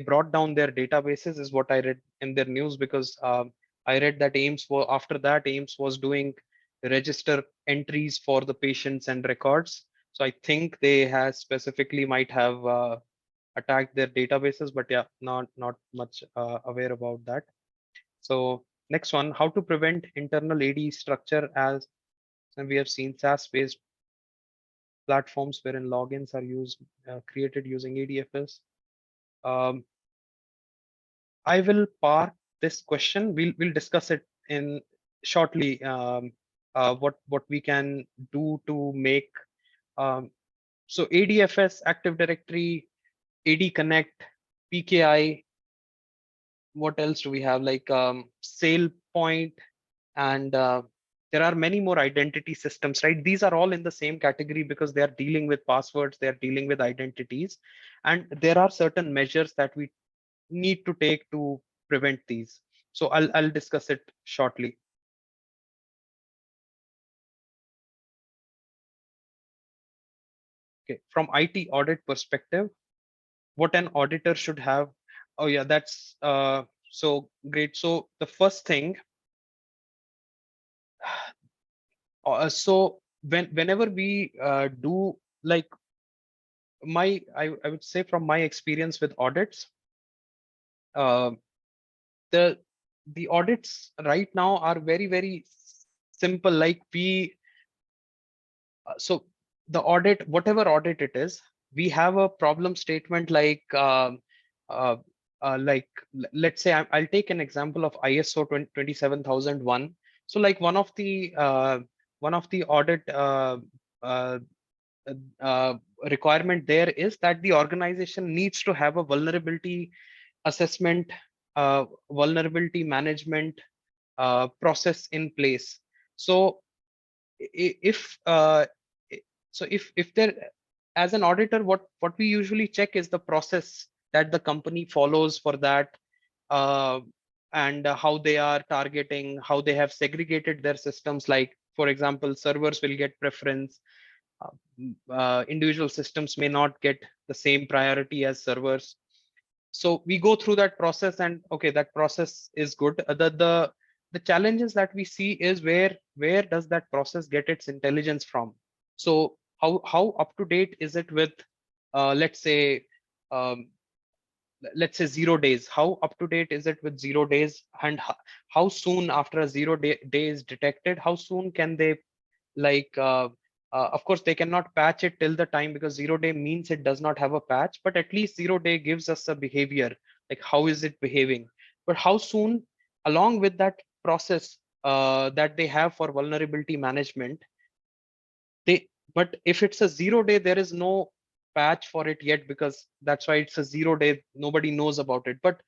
brought down their databases is what I read in their news, because I read that Ames after that Ames was doing register entries for the patients and records. So I think they has specifically might have attacked their databases, but yeah, not much aware about that. So next one, how to prevent internal AD structure, as we have seen SaaS-based platforms wherein logins are used created using ADFS. Um, I will park this question. We'll discuss it in shortly. What we can do to make um, so ADFS, Active Directory, AD Connect, PKI. What else do we have? Like Sale Point, and there are many more identity systems, right? These are all in the same category because they are dealing with passwords, they are dealing with identities, and there are certain measures that we need to take to prevent these. So I'll discuss it shortly. Okay, from IT audit perspective, what an auditor should have. Oh yeah, that's so great. So the first thing, so whenever we do, like, I would say from my experience with audits, uh, the the audits right now are very simple. Like so the audit, whatever audit it is, we have a problem statement like uh, let's say I'll take an example of ISO 27001. So like one of the audit uh, uh, requirement there is that the organization needs to have a vulnerability assessment, vulnerability management process in place. So if if there, as an auditor, what we usually check is the process that the company follows for that, uh, and how they are targeting, how they have segregated their systems. Like for example, servers will get preference, individual systems may not get the same priority as servers. So we go through that process, and okay, that process is good. The challenges that we see is where does that process get its intelligence from? So how up to date is it with let's say um, 0 days? How up to date is it with 0 days? And how soon after a day is detected, how soon can they, like of course they cannot patch it till the time, because 0 day means it does not have a patch, but at least 0 day gives us a behavior, like how is it behaving. But how soon, along with that process that they have for vulnerability management, they, but if it's a 0 day, there is no patch for it yet, because that's why it's a 0 day, nobody knows about it, but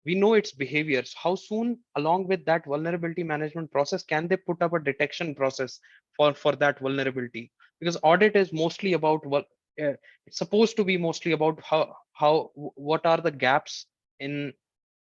we know its behaviors. How soon, along with that vulnerability management process, can they put up a detection process for that vulnerability? Because audit is mostly about what it's supposed to be mostly about what are the gaps in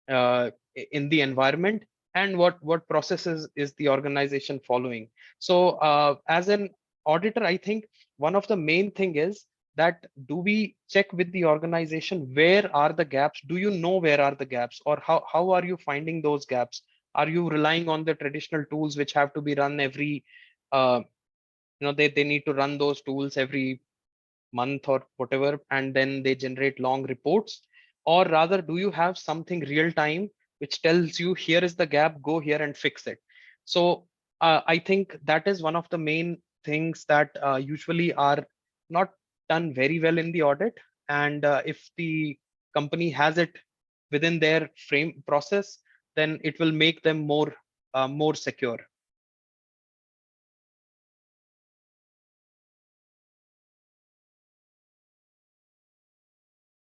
in the environment, and what processes is the organization following. So as an auditor, I think one of the main thing is that, do we check with the organization where are the gaps? Do you know where are the gaps, or how are you finding those gaps? Are you relying on the traditional tools which have to be run every they need to run those tools every month or whatever, and then they generate long reports? Or rather, do you have something real time which tells you here is the gap, go here and fix it? So I think that is one of the main things that usually are not done very well in the audit. And if the company has it within their frame process, then it will make them more secure.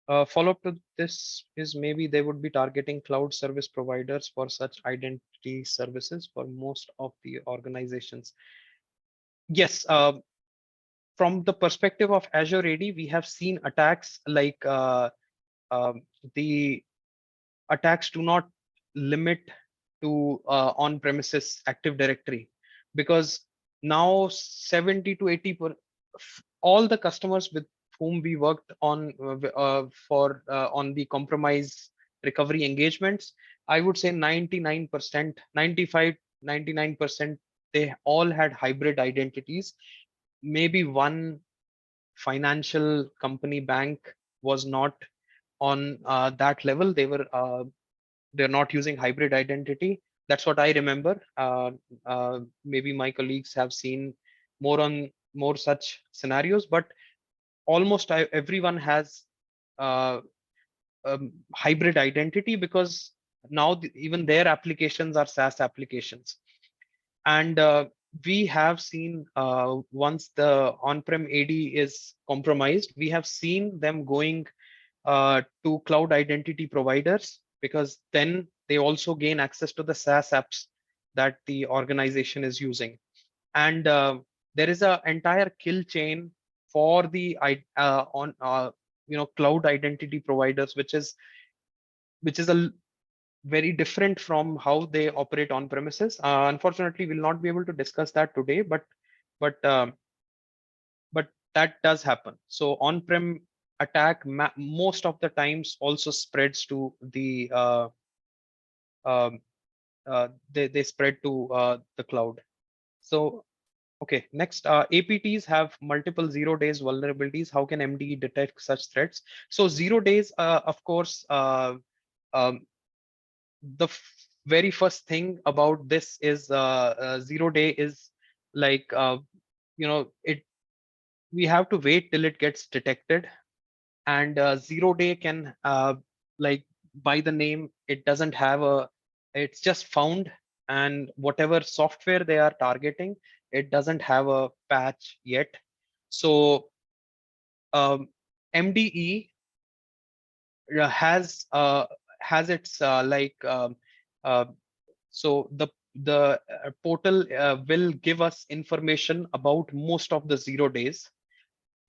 Follow-up to this is maybe they would be targeting cloud service providers for such identity services for most of the organizations. Yes, from the perspective of Azure AD, we have seen attacks like um, the attacks do not limit to on-premises Active Directory, because now 70 to 80 all the customers with whom we worked on for on the compromise recovery engagements, I would say 99%, 95, 99%, they all had hybrid identities. Maybe one financial company bank was not on that level. They're not using hybrid identity. That's what I remember. Maybe my colleagues have seen more such scenarios, but almost everyone has uh, hybrid identity, because now even their applications are SaaS applications. And we have seen once the on-prem AD is compromised, we have seen them going to cloud identity providers, because then they also gain access to the SaaS apps that the organization is using. And there is an entire kill chain for the on cloud identity providers, which is very different from how they operate on premises. Unfortunately, we'll not be able to discuss that today, but but that does happen. So on-prem attack most of the times also spreads to the um, they spread to the cloud. So okay, next, APTs have multiple 0 days vulnerabilities. How can MDE detect such threats? So 0 days, of course, um, the very first thing about this is 0 day is like it we have to wait till it gets detected. And 0 day can like by the name, it doesn't have a, it's just found, and whatever software they are targeting, it doesn't have a patch yet. So MDE has its uh, so the portal will give us information about most of the 0 days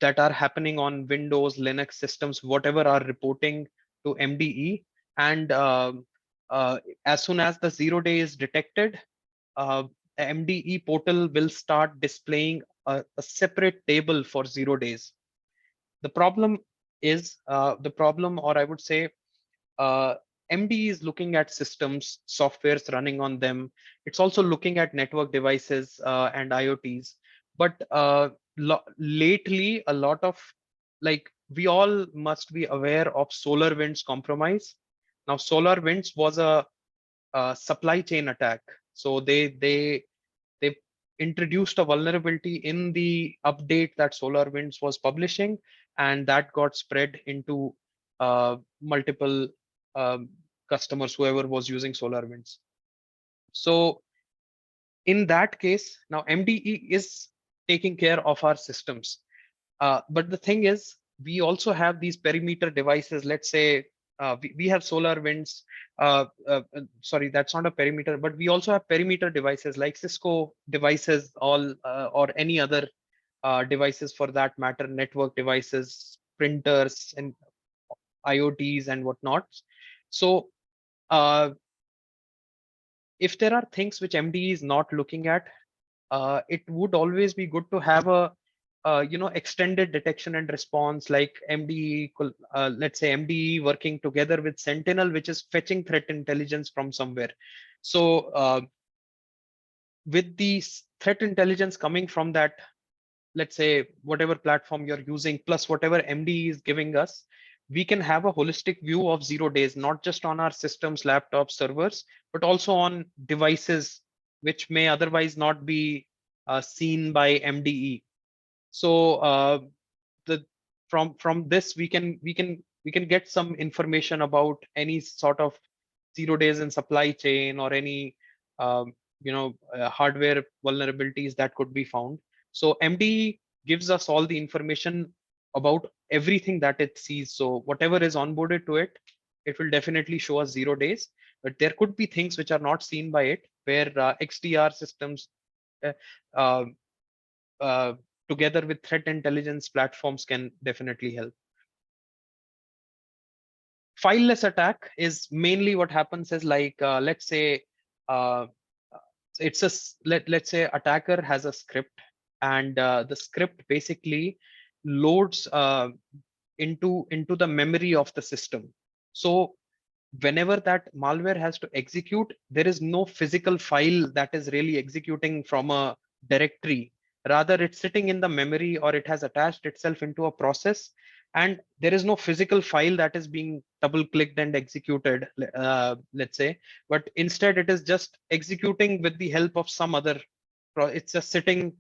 that are happening on Windows, Linux systems, whatever are reporting to MDE. And as soon as the 0 day is detected, the MDE portal will start displaying a separate table for 0 days. The problem is the problem, or I would say, uh, MDE is looking at systems, softwares running on them. It's also looking at network devices and IoTs. But lately, a lot of, like, we all must be aware of SolarWinds compromise. Now, SolarWinds was a supply chain attack. So they introduced a vulnerability in the update that SolarWinds was publishing, and that got spread into multiple um, customers, whoever was using SolarWinds. So in that case, now MDE is taking care of our systems. But the thing is, we also have these perimeter devices. Let's say we have SolarWinds. Sorry, that's not a perimeter, but we also have perimeter devices like Cisco devices, all or any other devices for that matter, network devices, printers, and IoTs and whatnot. So uh, if there are things which MDE is not looking at, it would always be good to have a extended detection and response, like MDE, let's say MDE working together with Sentinel, which is fetching threat intelligence from somewhere. So with the threat intelligence coming from that, let's say whatever platform you're using, plus whatever MDE is giving us, we can have a holistic view of 0 days, not just on our systems, laptops, servers, but also on devices which may otherwise not be seen by MDE. So the from this, we can get some information about any sort of 0 days in supply chain, or any hardware vulnerabilities that could be found. So MDE gives us all the information about everything that it sees. So whatever is onboarded to it, it will definitely show us 0 days. But there could be things which are not seen by it, where XDR systems uh, uh, uh, together with threat intelligence platforms can definitely help. Fileless attack is mainly what happens is like, let's say, uh, let's say attacker has a script, and the script basically loads into the memory of the system. So whenever that malware has to execute, there is no physical file that is really executing from a directory. Rather, it's sitting in the memory, or it has attached itself into a process, and there is no physical file that is being double clicked and executed, let's say, but instead it is just executing with the help of some other it's just sitting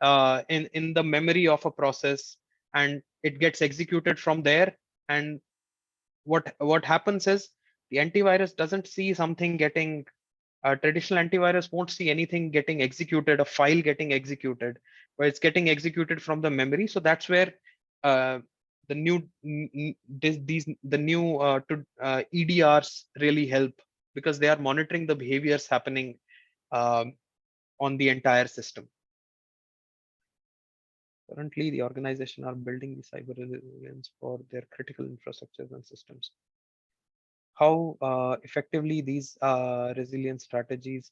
in the memory of a process, and it gets executed from there. And what happens is, the antivirus doesn't see something getting traditional antivirus won't see anything getting executed, a file getting executed, but it's getting executed from the memory. So that's where uh, the new these the new EDRs really help, because they are monitoring the behaviors happening um, on the entire system. Currently, the organization are building the cyber resilience for their critical infrastructures and systems. How effectively these resilience strategies?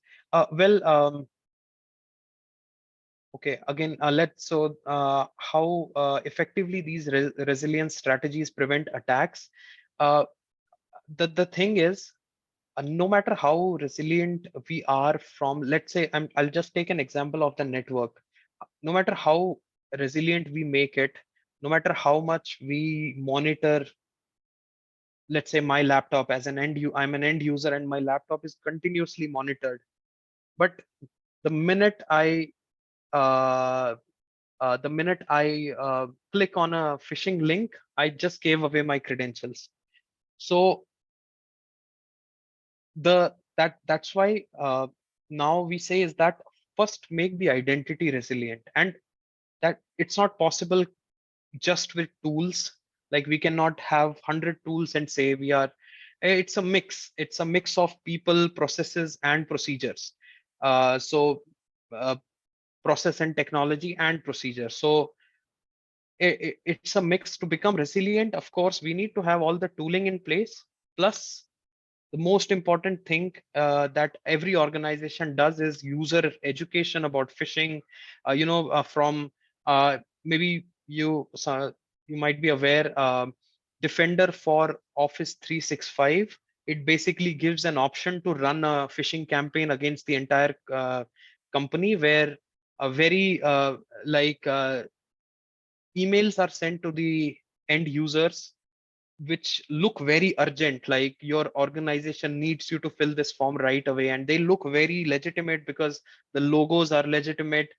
Okay, again, let's so how effectively these resilience strategies prevent attacks. Uh, the thing is, no matter how resilient we are from, let's say, I'll just take an example of the network. No matter how resilient we make it, no matter how much we monitor, let's say my laptop as I'm an end user, and my laptop is continuously monitored. But the minute I click on a phishing link, I just gave away my credentials. So that's why now we say is that first make the identity resilient, and that it's not possible just with tools. Like, we cannot have 100 tools and say we are. It's a mix of people, processes, and procedures. So process and technology and procedure. So it's a mix. To become resilient, of course, we need to have all the tooling in place. Plus, the most important thing that every organization does is user education about phishing. From maybe you might be aware, Defender for Office 365. It basically gives an option to run a phishing campaign against the entire company, where a very emails are sent to the end users, which look very urgent, like your organization needs you to fill this form right away, and they look very legitimate because the logos are legitimate,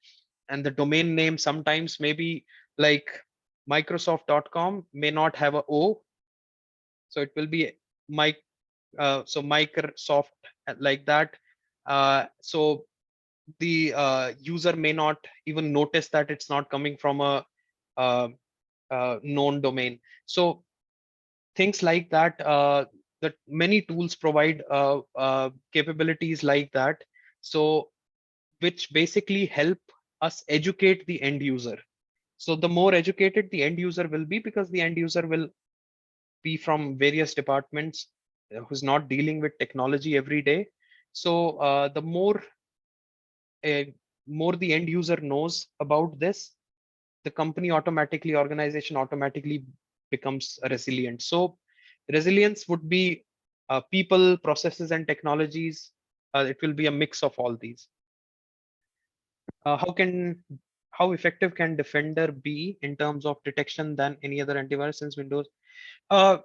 and the domain name sometimes maybe like microsoft.com may not have a o, so it will be my so Microsoft, like that. So the user may not even notice that it's not coming from a uh, known domain. So things like that, that many tools provide capabilities like that, so which basically help us educate the end user. So the more educated the end user will be, because the end user will be from various departments, who's not dealing with technology every day. So the uh, more the end user knows about this, the organization automatically becomes resilient. So resilience would be people, processes, and technologies. It will be a mix of all these. Uh, how can how effective can Defender be in terms of detection than any other antivirus since Windows? Uh,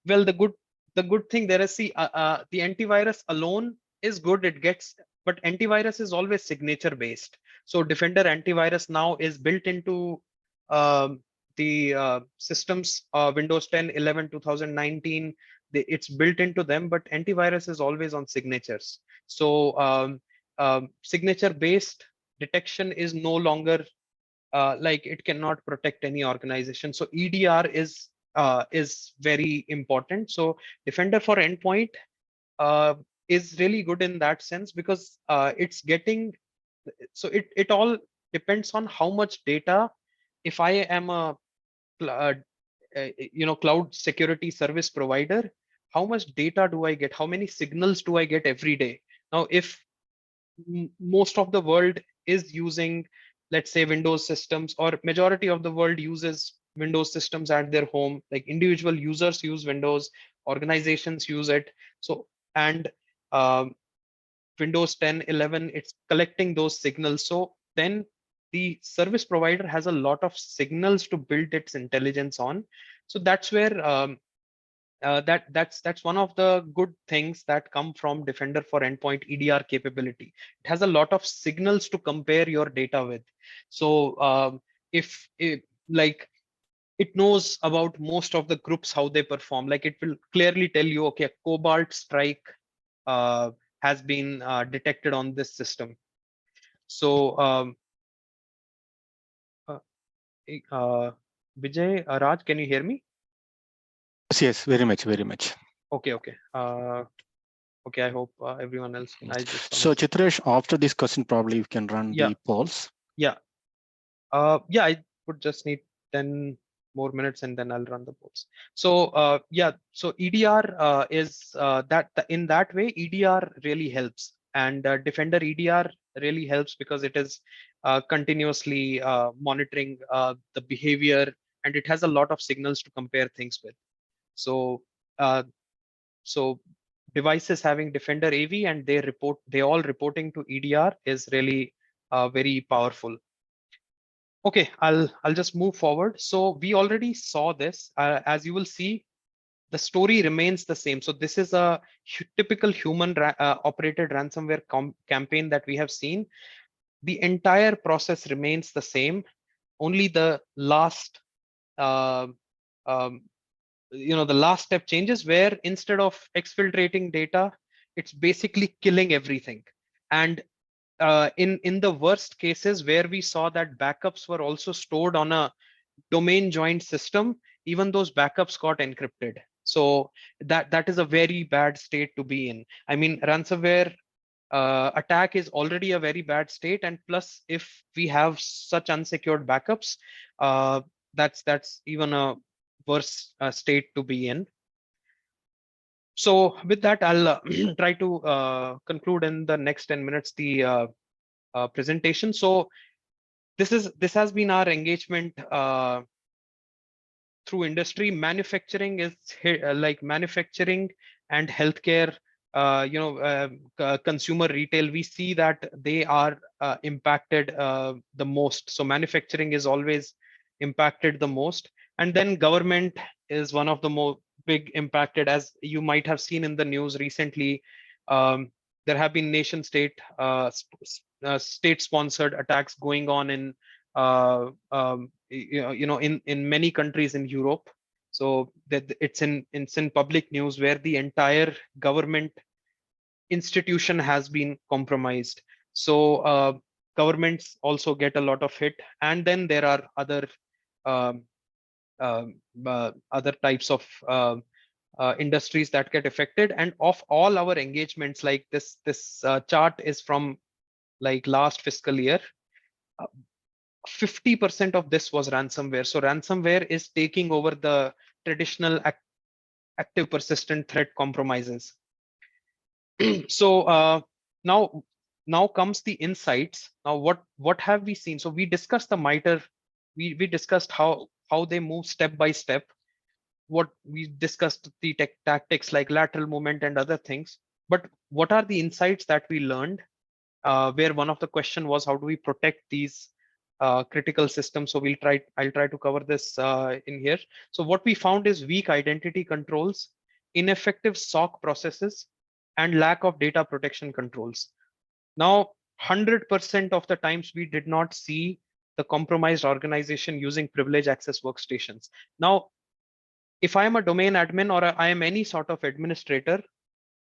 well, the good thing there is, see, the antivirus alone is good. It gets, but antivirus is always signature based. So Defender antivirus now is built into the systems, Windows 10, 11, 2019. It's built into them, but antivirus is always on signatures. So signature based detection is no longer like it cannot protect any organization. So EDR is very important. So Defender for Endpoint uh, is really good in that sense, because it's getting, so it all depends on how much data. If I am a cloud security service provider, how much data do I get, how many signals do I get every day? Now if most of the world is using, let's say, Windows systems, or majority of the world uses Windows systems at their home, like individual users use Windows, organizations use it. So, and um, Windows 10, 11, it's collecting those signals. So then the service provider has a lot of signals to build its intelligence on. So that's where that's one of the good things that come from Defender for Endpoint EDR capability. It has a lot of signals to compare your data with. So if it, like it knows about most of the groups, how they perform, like it will clearly tell you, okay, a Cobalt strike uh, has been detected on this system. So uh, Vijay, Raj, can you hear me? Yes, yes, very much, very much. Okay, okay. Okay, I hope everyone else, I just saw So message. Chitresh, after this question, probably you can run Yeah, the polls. yeah. Yeah, I would just need 10 more minutes and then I'll run the polls. So yeah, so EDR is in that way, EDR really helps, and Defender EDR really helps because it is continuously monitoring the behavior, and it has a lot of signals to compare things with. So uh, so devices having Defender AV and they all reporting to EDR is really very powerful. Okay, I'll just move forward. So we already saw this. As you will see, the story remains the same. So this is a typical human operated ransomware campaign that we have seen. The entire process remains the same. Only the last, uh, um, the last step changes, where instead of exfiltrating data, it's basically killing everything. And in the worst cases where we saw that backups were also stored on a domain joined system, even those backups got encrypted. So that is a very bad state to be in. I mean, ransomware attack is already a very bad state, and plus if we have such unsecured backups, uh, that's even a worse state to be in. So with that, I'll try to conclude in the next 10 minutes the presentation. So this has been our engagement through industry. Manufacturing is like manufacturing and healthcare, consumer retail, we see that they are impacted the most. So manufacturing is always impacted the most, and then government is one of the more big impacted. As you might have seen in the news recently, there have been nation state state sponsored attacks going on in in many countries in Europe. So that it's in public news, where the entire government institution has been compromised. So governments also get a lot of hit, and then there are um, other types of industries that get affected. And of all our engagements, like this chart is from like last fiscal year. 50% of this was ransomware. So ransomware is taking over the traditional active persistent threat compromises. So now comes the insights. Now what have we seen? So we discussed the MITRE. We discussed how they move step by step. What we discussed the tactics like lateral movement and other things. But what are the insights that we learned? Where one of the question was, how do we protect these critical systems? So I'll try to cover this in here. So what we found is weak identity controls, ineffective SOC processes, and lack of data protection controls. Now, 100% of the times we did not see the compromised organization using privilege access workstations. Now, if I am a domain admin or I am any sort of administrator,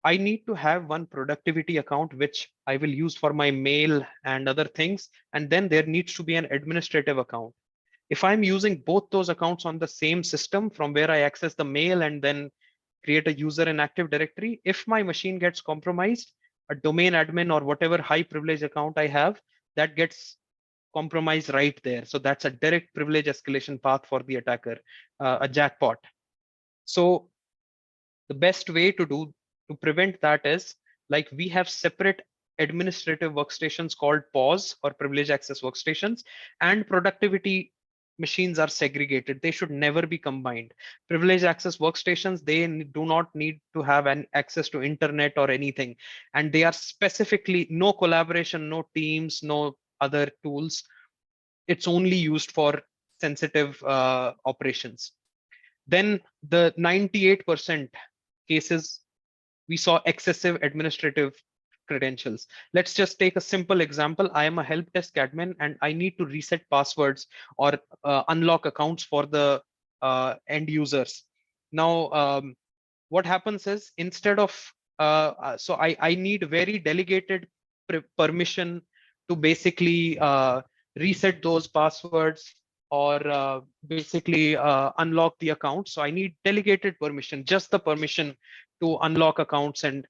I need to have one productivity account, which I will use for my mail and other things. And then there needs to be an administrative account. If I'm using both those accounts on the same system from where I access the mail and then create a user in Active Directory, if my machine gets compromised, a domain admin or whatever high privilege account I have, that gets compromised right there. So that's a direct privilege escalation path for the attacker, a jackpot. So the best way to prevent that is, like, we have separate administrative workstations called PAWS or privilege access workstations, and productivity machines are segregated. They should never be combined. Privilege access workstations, they do not need to have an access to internet or anything, and they are specifically no collaboration, no Teams, no other tools. It's only used for sensitive operations. Then the 98% cases, we saw excessive administrative credentials. Let's just take a simple example. I am a help desk admin and I need to reset passwords or unlock accounts for the end users. Now, what happens is, instead of so I need very delegated permission to basically reset those passwords or basically unlock the account. So I need delegated permission, just the permission to unlock accounts and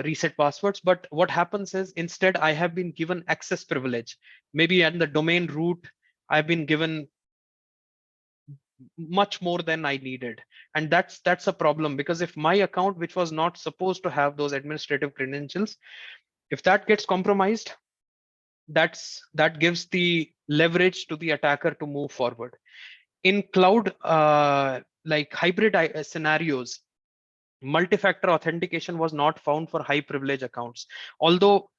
reset passwords. But what happens is, instead I have been given access privilege. Maybe at the domain root, I've been given much more than I needed. And that's a problem, because if my account, which was not supposed to have those administrative credentials, if that gets compromised, that gives the leverage to the attacker to move forward. In cloud, like hybrid scenarios, multi-factor authentication was not found for high privilege accounts. Although,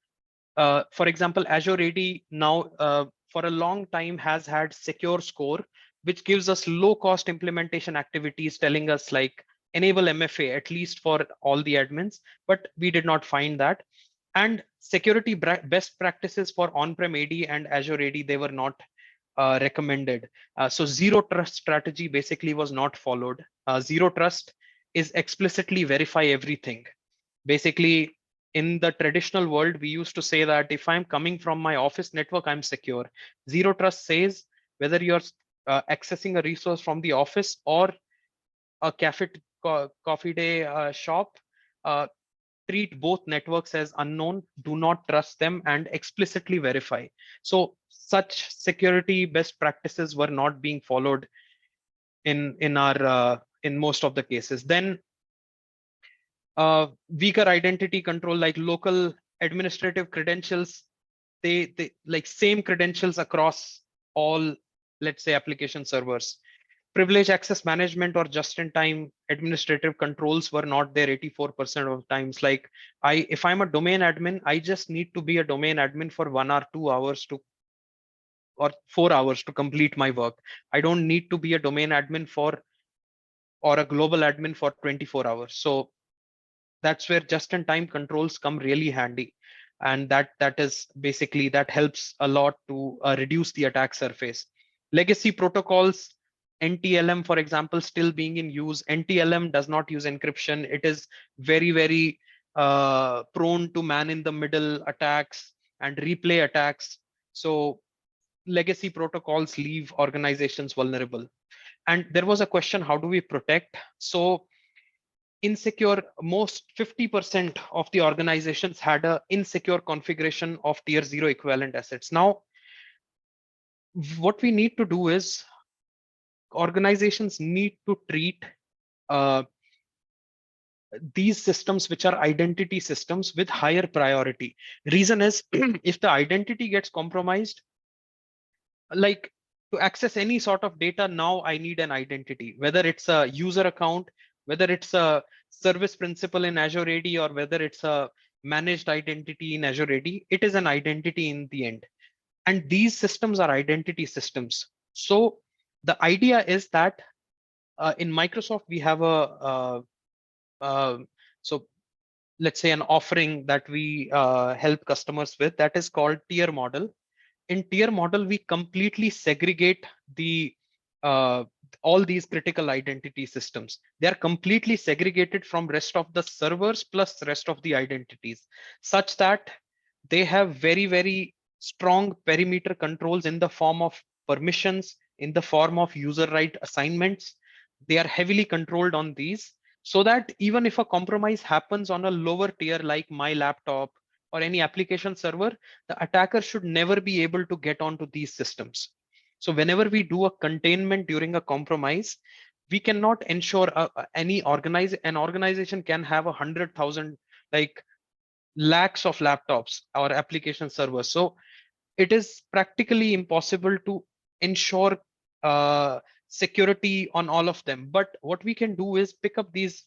for example, Azure AD now for a long time has had secure score, which gives us low cost implementation activities, telling us like enable MFA at least for all the admins, but we did not find that. And security best practices for on-prem AD and Azure AD, they were not recommended. So zero trust strategy basically was not followed. Zero trust is explicitly verify everything. Basically, in the traditional world, we used to say that if I'm coming from my office network, I'm secure. Zero trust says whether you're accessing a resource from the office or a coffee day shop, uh, treat both networks as unknown, do not trust them, and explicitly verify. So such security best practices were not being followed in our in most of the cases. Then weaker identity control, like local administrative credentials, they like same credentials across all, let's say, application servers. Privilege access management or just-in-time administrative controls were not there 84% of times. Like, if I'm a domain admin, I just need to be a domain admin for 1 or 2 hours to, or 4 hours to complete my work. I don't need to be a domain admin for, or a global admin for 24 hours. So that's where just-in-time controls come really handy. And that is basically, that helps a lot to reduce the attack surface. Legacy protocols, NTLM, for example, still being in use. NTLM does not use encryption. It is very, very prone to man-in-the-middle attacks and replay attacks. So legacy protocols leave organizations vulnerable. And there was a question, how do we protect? So insecure, most 50% of the organizations had a insecure configuration of tier 0 equivalent assets. Now, what we need to do is, organizations need to treat these systems, which are identity systems, with higher priority. Reason is, if the identity gets compromised, like, to access any sort of data, now I need an identity, whether it's a user account, whether it's a service principal in Azure AD, or whether it's a managed identity in Azure AD, it is an identity in the end. And these systems are identity systems. So the idea is that in Microsoft, we have so let's say an offering that we help customers with, that is called tier model. In tier model, we completely segregate the all these critical identity systems. They are completely segregated from rest of the servers plus rest of the identities, such that they have very strong perimeter controls in the form of permissions, in the form of user right assignments. They are heavily controlled on these, so that even if a compromise happens on a lower tier like my laptop or any application server, the attacker should never be able to get onto these systems. So whenever we do a containment during a compromise, we cannot ensure an organization can have 100,000, like lakhs of laptops or application servers. So it is practically impossible to ensure security on all of them. But what we can do is pick up these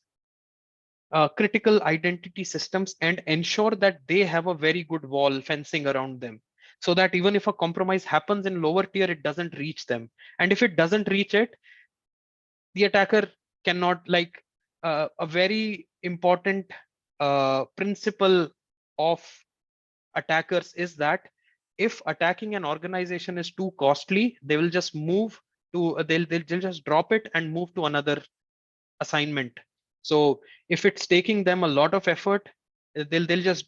critical identity systems and ensure that they have a very good wall fencing around them, so that even if a compromise happens in lower tier, it doesn't reach them. And if it doesn't reach it, the attacker cannot, like a very important principle of attackers is that if attacking an organization is too costly, they will just move to they'll just drop it and move to another assignment. So if it's taking them a lot of effort, they'll just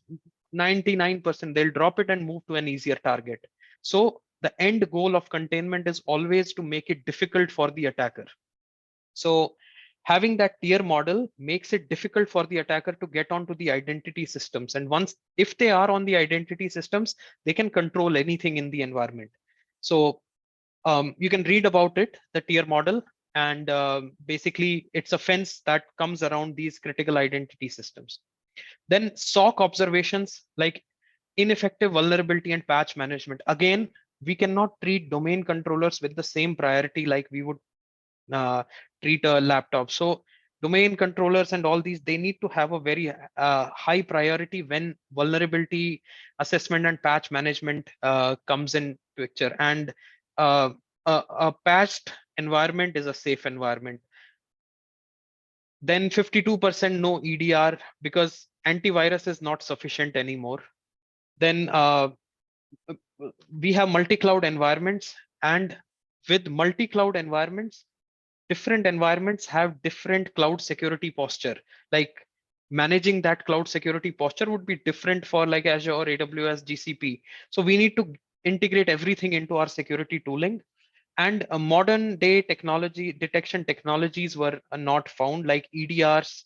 99% they'll drop it and move to an easier target. So the end goal of containment is always to make it difficult for the attacker. So having that tier model makes it difficult for the attacker to get onto the identity systems. And once, if they are on the identity systems, they can control anything in the environment. So you can read about it, the tier model, and basically it's a fence that comes around these critical identity systems. Then SOC observations like ineffective vulnerability and patch management. Again, we cannot treat domain controllers with the same priority like we would uh, treat a laptop. So domain controllers and all these, they need to have a very high priority when vulnerability assessment and patch management comes in picture. And a patched environment is a safe environment. Then 52% no EDR because antivirus is not sufficient anymore. Then we have multi-cloud environments, and with multi-cloud environments, different environments have different cloud security posture. Like managing that cloud security posture would be different for like Azure or AWS, GCP. So we need to integrate everything into our security tooling. And modern day technology detection technologies were not found, like EDRs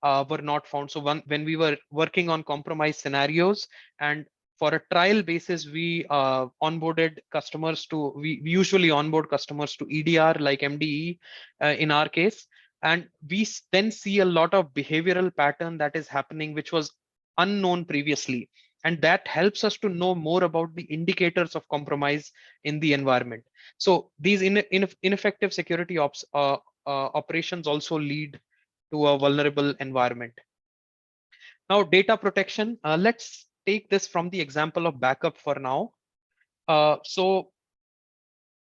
were not found. So when we were working on compromise scenarios, and for a trial basis, we onboarded customers to, we usually onboard customers to EDR like MDE in our case. And we then see a lot of behavioral pattern that is happening, which was unknown previously. And that helps us to know more about the indicators of compromise in the environment. So these ineffective security operations also lead to a vulnerable environment. Now, data protection. Let's take this from the example of backup for now. So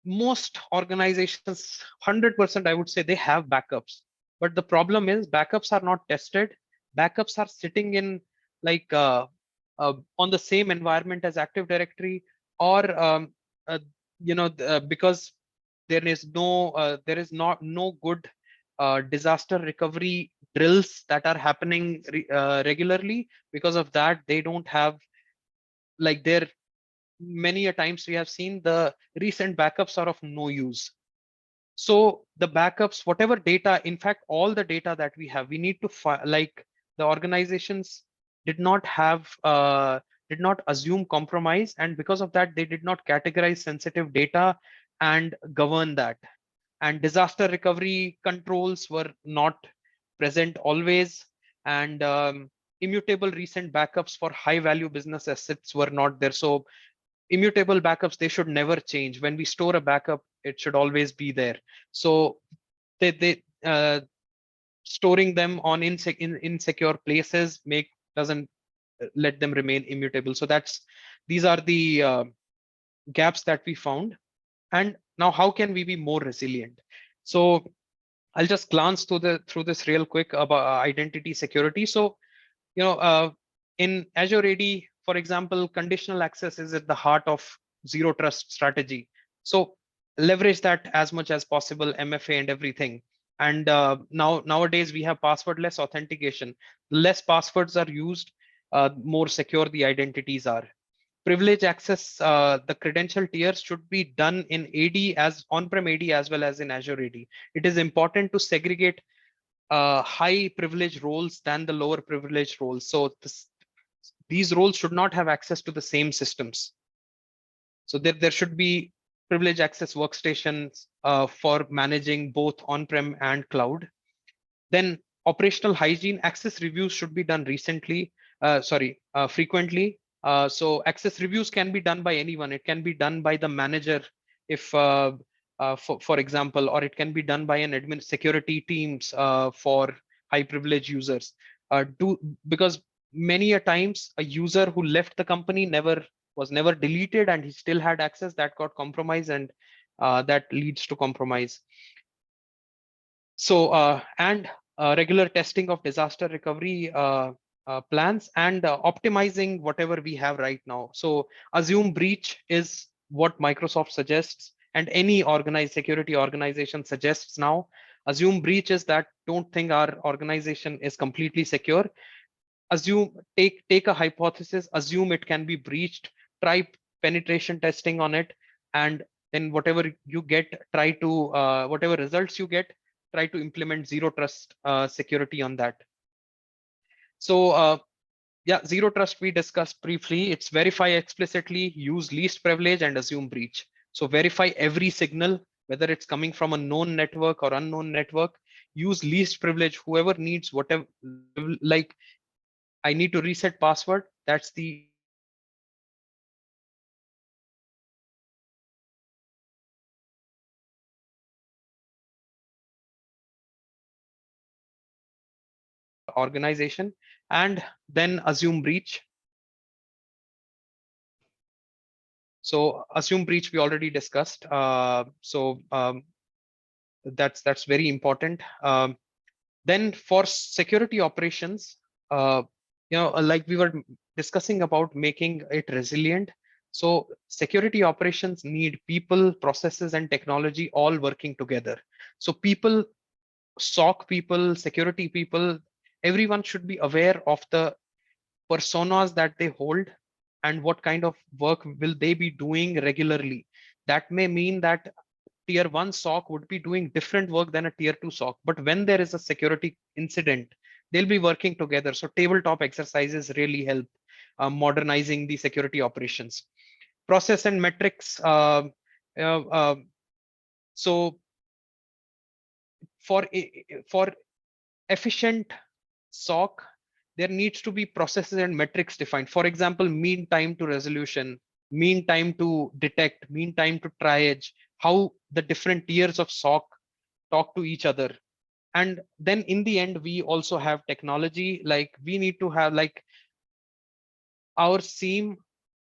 most organizations, 100%, I would say, they have backups. But the problem is backups are not tested. Backups are sitting in like on the same environment as Active Directory, or uh, because there is no good disaster recovery drills that are happening regularly. Because of that, they don't have, like, their many a times we have seen the recent backups are of no use. So the backups, whatever data, in fact, all the data that we have, we need to like the organizations did not have did not assume compromise, and because of that, they did not categorize sensitive data and govern that. And disaster recovery controls were not present always, and immutable recent backups for high value business assets were not there. So immutable backups, they should never change. When we store a backup, it should always be there. So they storing them on insecure places doesn't let them remain immutable. So these are the gaps that we found. And now how can we be more resilient? So I'll just glance through this real quick about identity security. So in Azure AD, for example, conditional access is at the heart of zero trust strategy. So leverage that as much as possible, MFA and everything. And nowadays we have passwordless authentication. Less passwords are used, more secure the identities are. Privilege access, the credential tiers should be done in AD as on-prem AD as well as in Azure AD. It is important to segregate high privilege roles than the lower privilege roles. So these roles should not have access to the same systems. So there should be privilege access workstations for managing both on-prem and cloud. Then operational hygiene, access reviews should be done frequently. So access reviews can be done by anyone. It can be done by the manager, if for example, or it can be done by an admin security teams for high privilege users. Because many a times a user who left the company was never deleted and he still had access, that got compromised, and that leads to compromise. So and regular testing of disaster recovery plans, and optimizing whatever we have right now. So assume breach is what Microsoft suggests, and any organized security organization suggests now. Assume breach is that don't think our organization is completely secure. Assume, take a hypothesis, assume it can be breached, try penetration testing on it, and then whatever you get, try to whatever results you get, try to implement zero trust security on that. So yeah, zero trust we discussed briefly. It's verify explicitly, use least privilege, and assume breach. So verify every signal, whether it's coming from a known network or unknown network. Use least privilege, whoever needs whatever, like I need to reset password, that's the organization, and then assume breach. So assume breach we already discussed. That's very important. Then for security operations, like we were discussing about making it resilient. So security operations need people, processes, and technology all working together. So people, SOC people, security people, everyone should be aware of the personas that they hold and what kind of work will they be doing regularly. That may mean that tier 1 SOC would be doing different work than a tier 2 SOC, but when there is a security incident, they'll be working together. So tabletop exercises really help modernizing the security operations. Process and metrics. Uh, uh, so for efficient SOC, there needs to be processes and metrics defined. For example, mean time to resolution, mean time to detect, mean time to triage, how the different tiers of SOC talk to each other. And then in the end, we also have technology, like we need to have like our SIEM,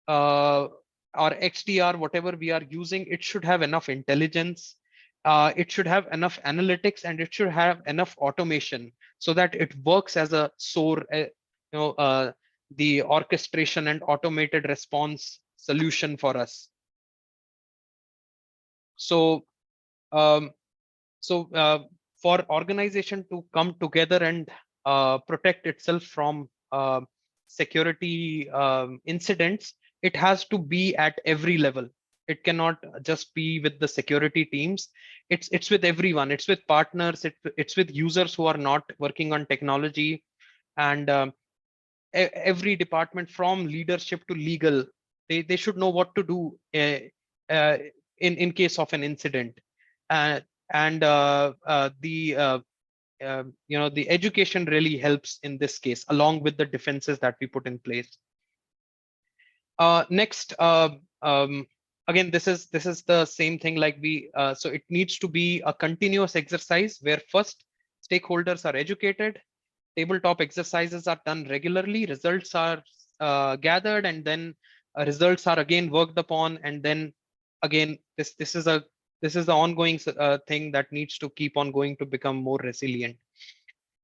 or XDR, whatever we are using, it should have enough intelligence. It should have enough analytics, and it should have enough automation so that it works as a SOAR, the orchestration and automated response solution for us. So, um, for organization to come together and protect itself from security incidents, it has to be at every level. It cannot just be with the security teams. It's with everyone. It's with partners. It's with users who are not working on technology, and every department from leadership to legal. They should know what to do uh, in case of an incident. And the education really helps in this case, along with the defenses that we put in place. Next, again, this is the same thing, like so it needs to be a continuous exercise where first stakeholders are educated, tabletop exercises are done regularly, results are gathered, and then results are again worked upon, and then again this is the ongoing thing that needs to keep on going to become more resilient.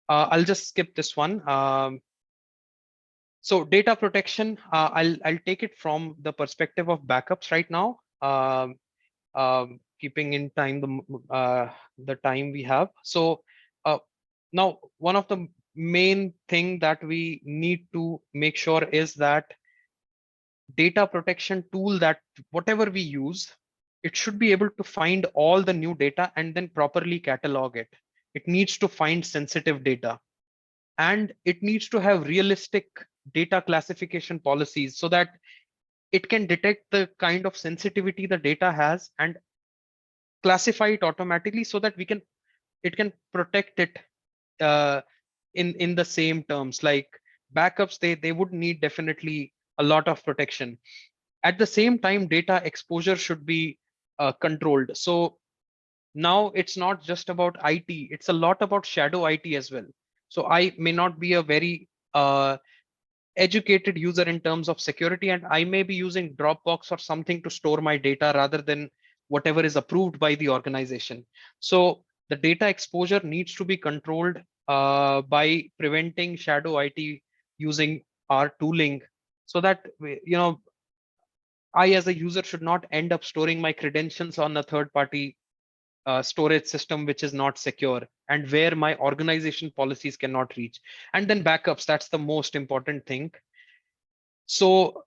I'll just skip this one. So data protection, I'll take it from the perspective of backups right now. keeping in time the time we have. So now one of the main thing that we need to make sure is that data protection tool, that whatever we use, it should be able to find all the new data and then properly catalog it. It needs to find sensitive data, and it needs to have realistic data classification policies so that it can detect the kind of sensitivity the data has and classify it automatically so that it can protect it uh, in the same terms. Like backups, they would need definitely a lot of protection. At the same time, data exposure should be controlled. So now it's not just about IT, it's a lot about shadow IT as well. So I may not be a very educated user in terms of security, and I may be using Dropbox or something to store my data rather than whatever is approved by the organization. So the data exposure needs to be controlled by preventing shadow IT using our tooling, so that I as a user should not end up storing my credentials on a third party storage system which is not secure and where my organization policies cannot reach. And then backups, that's the most important thing. So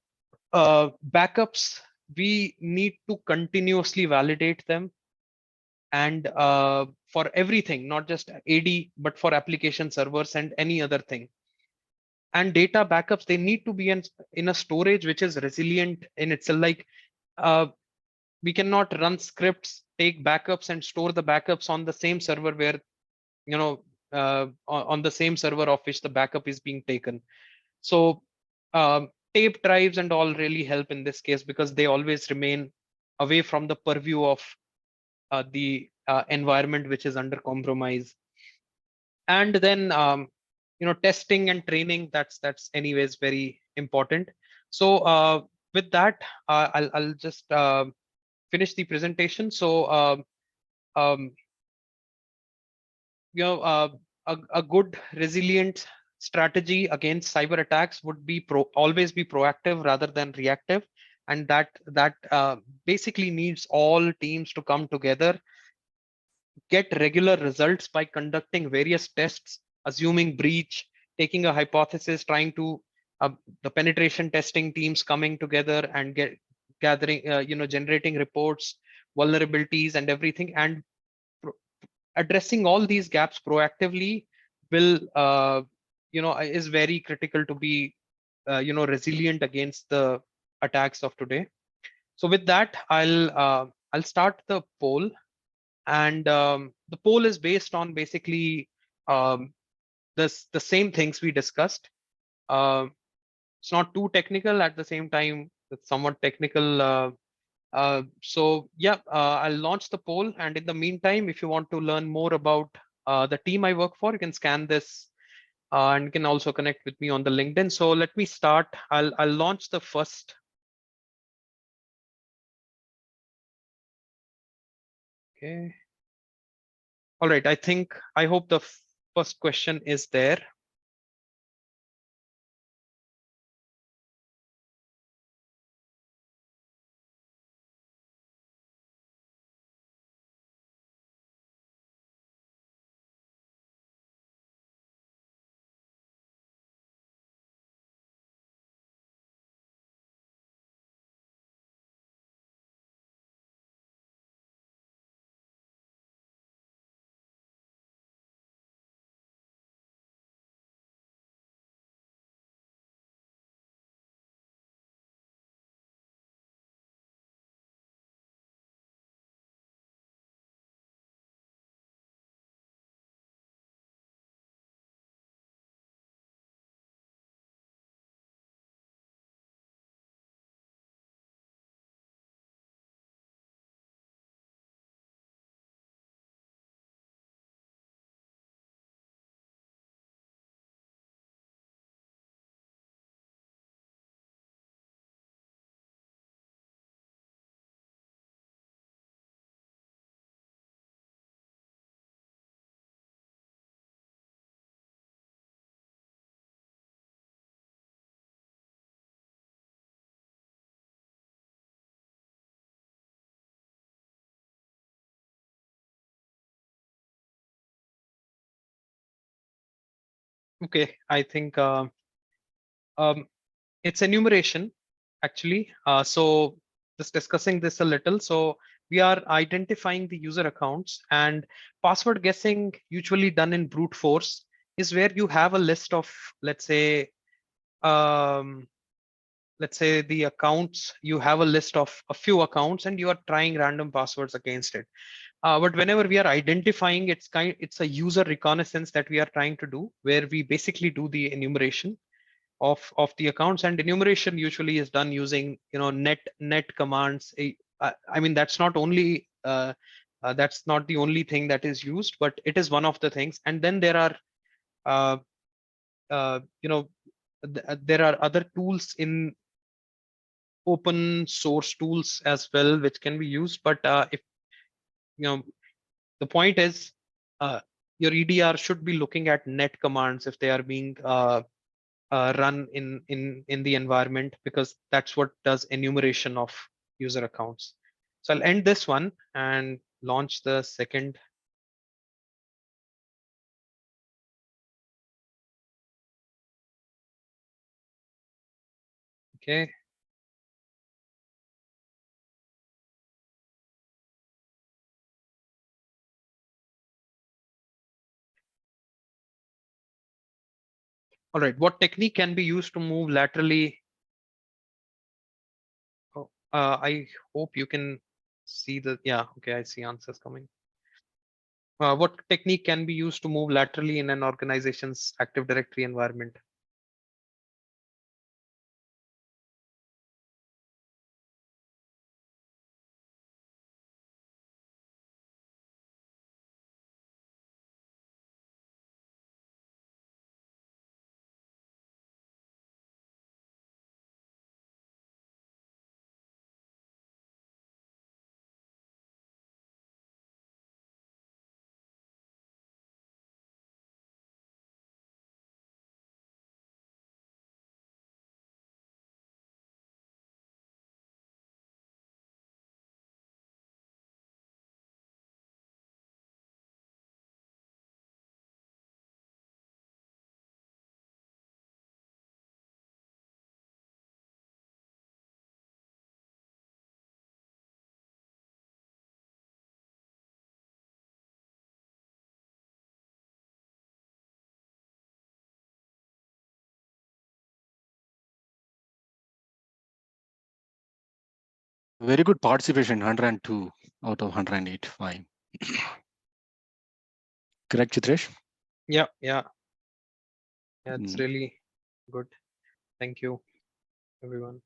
backups, we need to continuously validate them, and for everything, not just AD, but for application servers and any other thing. And data backups, they need to be in a storage which is resilient in itself. Like uh, we cannot run scripts, take backups and store the backups on the same server where, on the same server of which the backup is being taken. So tape drives and all really help in this case because they always remain away from the purview of the environment which is under compromise. And then testing and training, that's anyways very important. So with that, I'll just finish the presentation. So um, a good resilient strategy against cyber attacks would be always be proactive rather than reactive, and that basically needs all teams to come together, get regular results by conducting various tests, assuming breach, taking a hypothesis, trying to the penetration testing teams coming together and gathering, generating reports, vulnerabilities, and everything, and addressing all these gaps proactively will is very critical to be resilient against the attacks of today. So with that, I'll start the poll, and the poll is based on basically um, the same things we discussed. uh, it's not too technical, at the same time it's somewhat technical. So yeah, I'll launch the poll, and in the meantime, if you want to learn more about the team I work for, you can scan this and you can also connect with me on the LinkedIn. So let me start. I'll launch the first. Okay. All right. I hope the first question is there. Okay, I think um, it's enumeration actually. So just discussing this a little. So we are identifying the user accounts, and password guessing, usually done in brute force, is where you have a list of, let's say, um, the accounts. You have a list of a few accounts, and you are trying random passwords against it. But whenever we are identifying, it's a user reconnaissance that we are trying to do, where we basically do the enumeration of the accounts. And enumeration usually is done using net commands. I mean, that's not the only thing that is used, but it is one of the things. And then there are uh, uh, you know there are other tools in open source tools as well which can be used. But if you know the point is, your EDR should be looking at net commands if they are being run in the environment, because that's what does enumeration of user accounts. So I'll end this one and launch the second. Okay. All right. What technique can be used to move laterally? Oh, I hope you can see the, yeah, okay, I see answers coming. What technique can be used to move laterally in an organization's Active Directory environment? Very good participation, 102 out of 108. Fine. Correct, Chitresh? Yeah, yeah, yeah, it's Mm. really good. Thank you, everyone.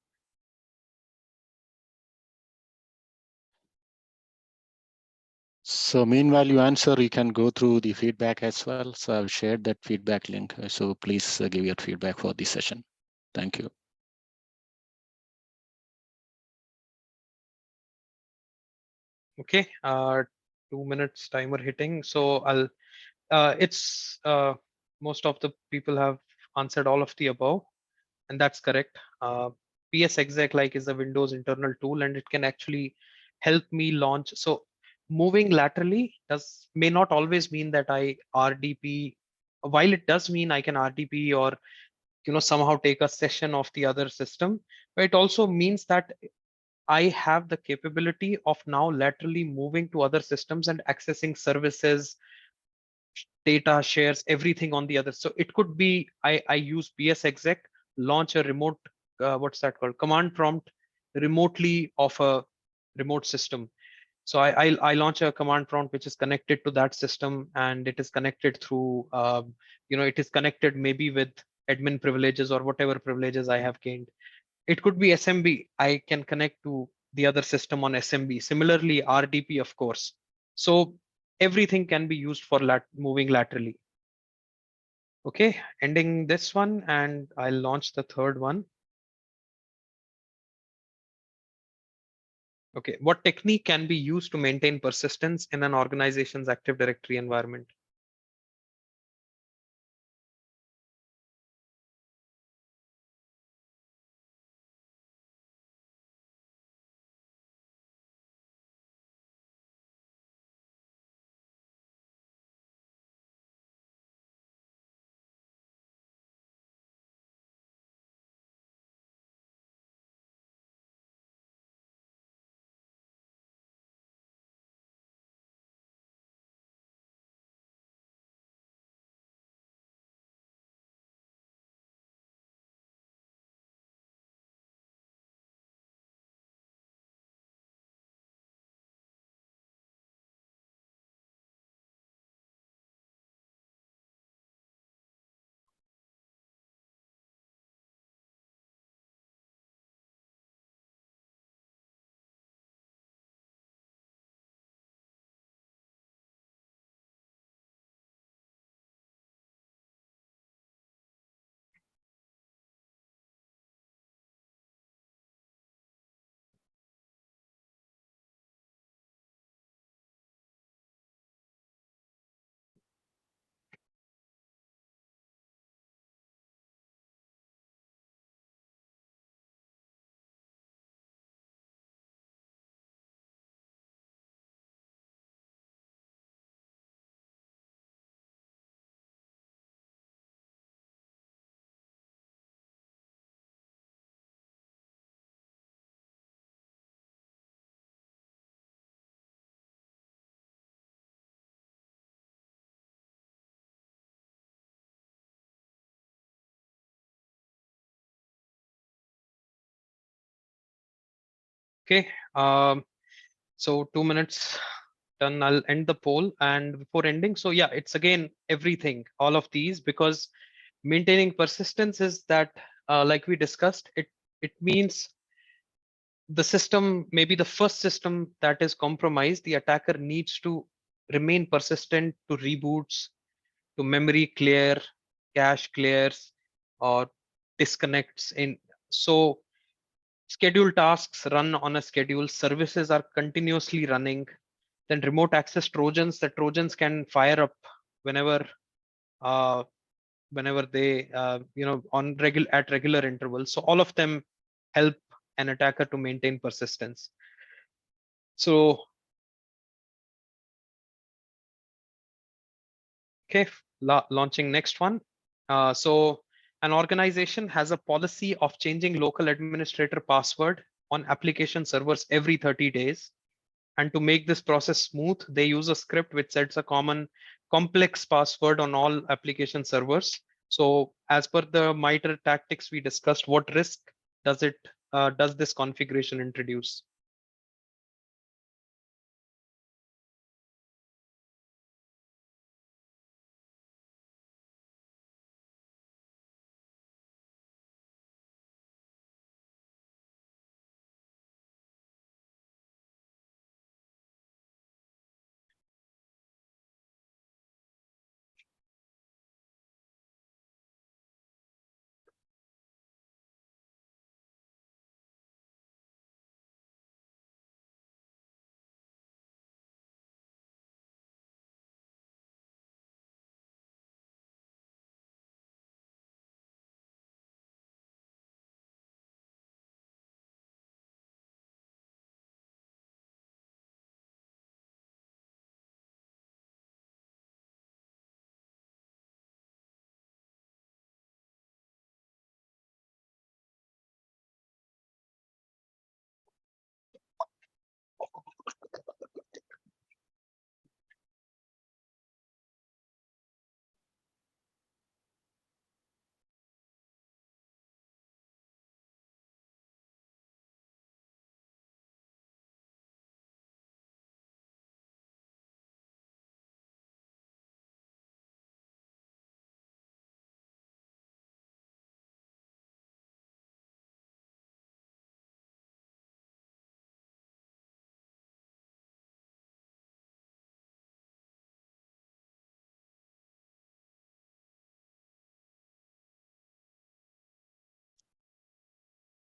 So meanwhile, you answer, you can go through the feedback as well. So I've shared that feedback link. So please give your feedback for this session. Thank you. Okay, 2 minutes timer hitting. So it's most of the people have answered all of the above, and that's correct. PS exec like is a Windows internal tool, and it can actually help me launch. So moving laterally may not always mean that I RDP. While it does mean I can RDP or somehow take a session of the other system, but it also means that I have the capability of now laterally moving to other systems and accessing services, data shares, everything on the other. So it could be I use PS exec, launch a remote, what's that called? Command prompt remotely of a remote system. So I launch a command prompt which is connected to that system, and it is connected through, it is connected maybe with admin privileges or whatever privileges I have gained. It could be SMB. I can connect to the other system on SMB. Similarly, RDP, of course. So everything can be used for moving laterally. Okay, ending this one, and I'll launch the third one. Okay, what technique can be used to maintain persistence in an organization's Active Directory environment? Okay. So 2 minutes done. I'll end the poll. And before ending, so yeah, it's again everything, all of these, because maintaining persistence is that, like we discussed, it means the system, maybe the first system that is compromised, the attacker needs to remain persistent to reboots, to memory clear, cache clears, or disconnects in. So scheduled tasks run on a schedule, services are continuously running. Then remote access Trojans, the Trojans can fire up whenever uh, whenever they on regular intervals. So all of them help an attacker to maintain persistence. So okay, launching next one. So an organization has a policy of changing local administrator password on application servers every 30 days. And to make this process smooth, they use a script which sets a common complex password on all application servers. So as per the MITRE tactics we discussed, what risk does this configuration introduce?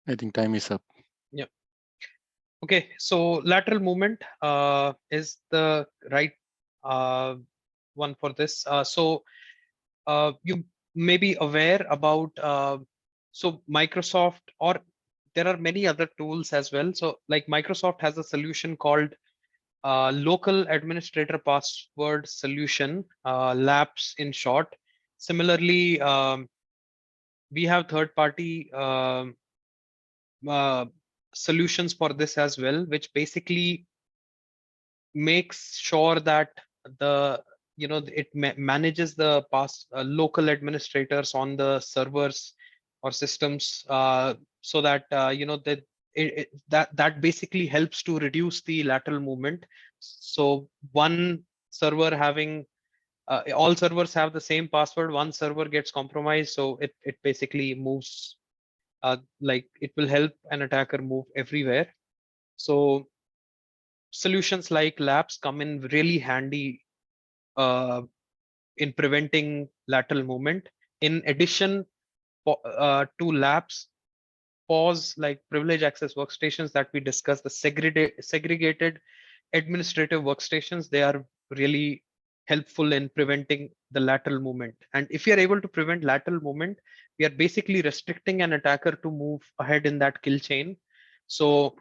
I think time is up. Yeah. Okay. So lateral movement is the right uh, one for this. You may be aware about so Microsoft, or there are many other tools as well. So like Microsoft has a solution called local administrator password solution, LAPS in short. Similarly, we have third party uh, solutions for this as well, which basically makes sure that the it manages the local administrators on the servers or systems, so that that that basically helps to reduce the lateral movement. So one server having all servers have the same password, one server gets compromised, so it basically moves, like it will help an attacker move everywhere. So solutions like labs come in really handy uh, in preventing lateral movement. In addition, to labs, pause like privilege access workstations that we discussed, the segregated administrative workstations, they are really helpful in preventing the lateral movement. And if you are able to prevent lateral movement, we are basically restricting an attacker to move ahead in that kill chain. So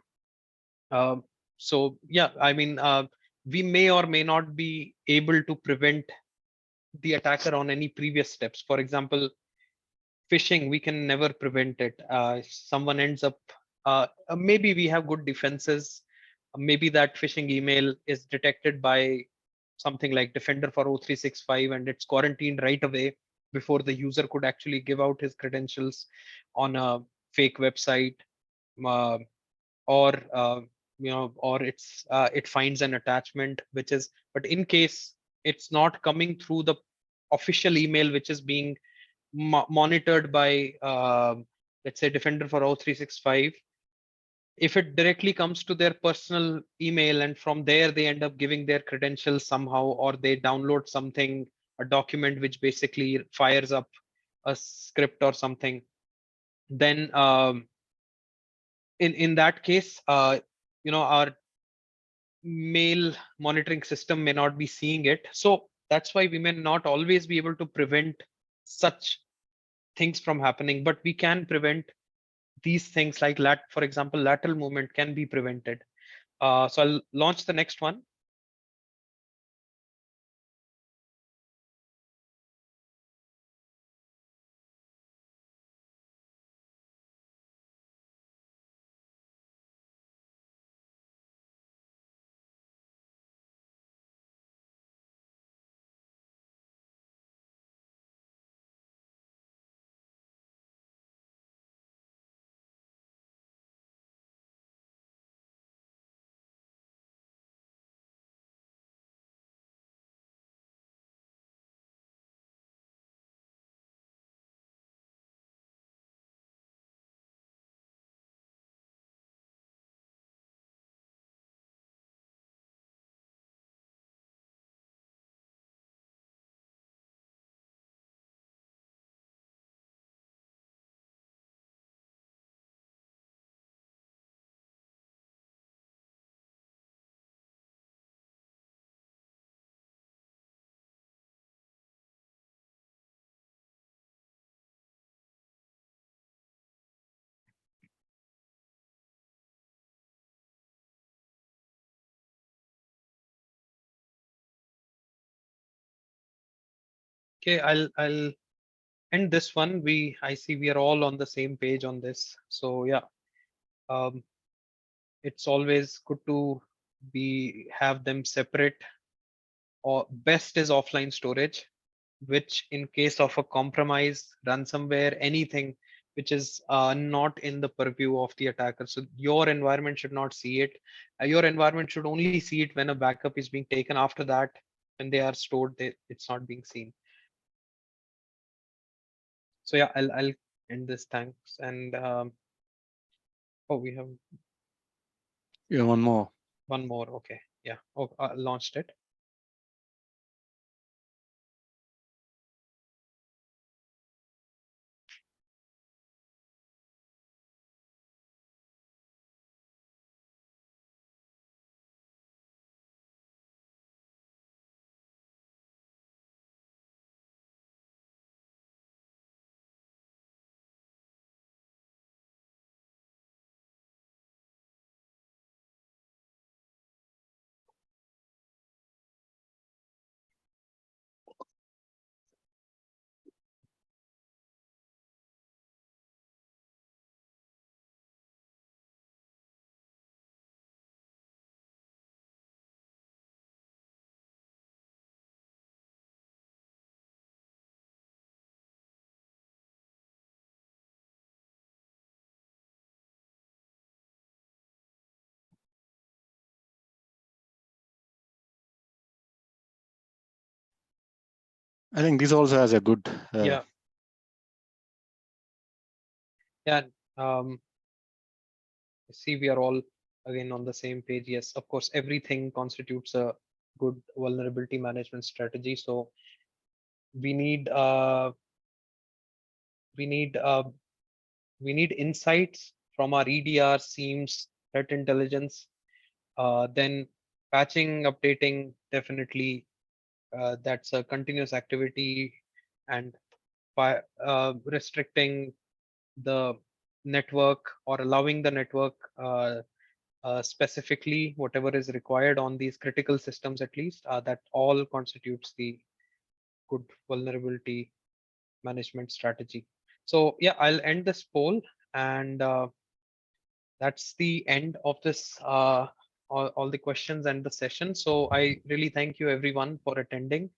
um, so yeah, I mean, we may or may not be able to prevent the attacker on any previous steps. For example, phishing, we can never prevent it. If someone ends up, maybe we have good defenses. Maybe that phishing email is detected by something like Defender for O365 and it's quarantined right away before the user could actually give out his credentials on a fake website. Uh, or or it finds an attachment which is, but in case it's not coming through the official email which is being monitored by let's say Defender for O365, if it directly comes to their personal email and from there they end up giving their credentials somehow, or they download something, a document which basically fires up a script or something, then in that case our mail monitoring system may not be seeing it. So that's why we may not always be able to prevent such things from happening, but we can prevent these things like for example, lateral movement can be prevented. So I'll launch the next one. Okay, I'll end this one. I see we are all on the same page on this. So yeah, um, it's always good to be have them separate, or best is offline storage, which in case of a compromise, ransomware, anything which is not in the purview of the attacker. So your environment should not see it. Your environment should only see it when a backup is being taken. After that, when they are stored, it's not being seen. So yeah, I'll end this. Thanks. And oh, we have Yeah, one more. one more. Okay. Yeah. Oh, launched it. I think this also has a good. Yeah. Yeah. Um, See, we are all again on the same page. Yes, of course, everything constitutes a good vulnerability management strategy. So we need we need uh, we need insights from our EDR, SIEMs, threat intelligence. Then patching, updating, definitely that's a continuous activity, and by restricting the network or allowing the network specifically whatever is required on these critical systems, at least that all constitutes the good vulnerability management strategy. So yeah, I'll end this poll, and that's the end of this all the questions and the session. So I really thank you everyone for attending,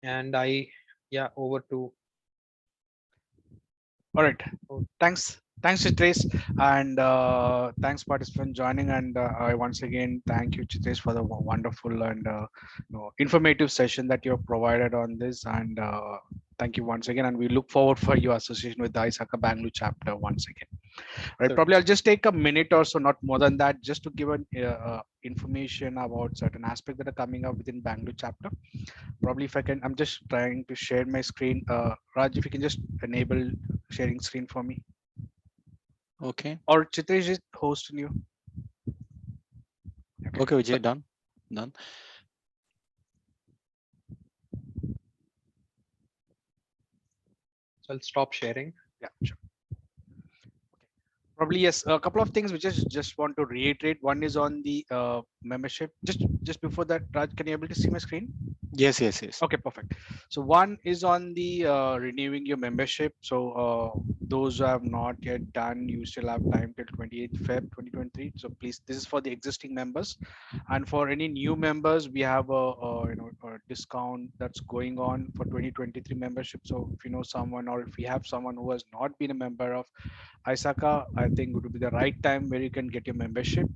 and I, yeah, over to. All right. Thanks. Thanks, Chitresh, and thanks participant joining. And I once again thank you, Chitresh, for the wonderful and informative session that you have provided on this. And thank you once again. And we look forward for your association with the ISACA Bangalore chapter once again. Right? Probably I'll Certainly. just take a minute or so, not more than that, just to give an information about certain aspects that are coming up within Bangalore chapter. Probably if I can, I'm just trying to share my screen. Raj, if you can just enable sharing screen for me. Okay. Or Chitresh is hosting you. Okay, So, Vijay, done. Done. So I'll stop sharing. yeah, sure. Probably yes. A couple of things which I just want to reiterate. One is on the membership. Just before that, Raj, can you able to see my screen? Yes, yes, yes. Okay, perfect. So one is on the renewing your membership. So those who have not yet done, you still have time till 28th Feb 2023. So please, this is for the existing members, and for any new members, we have a discount that's going on for 2023 membership. So if you know someone, or if you have someone who has not been a member of ISACA, I think it would be the right time where you can get your membership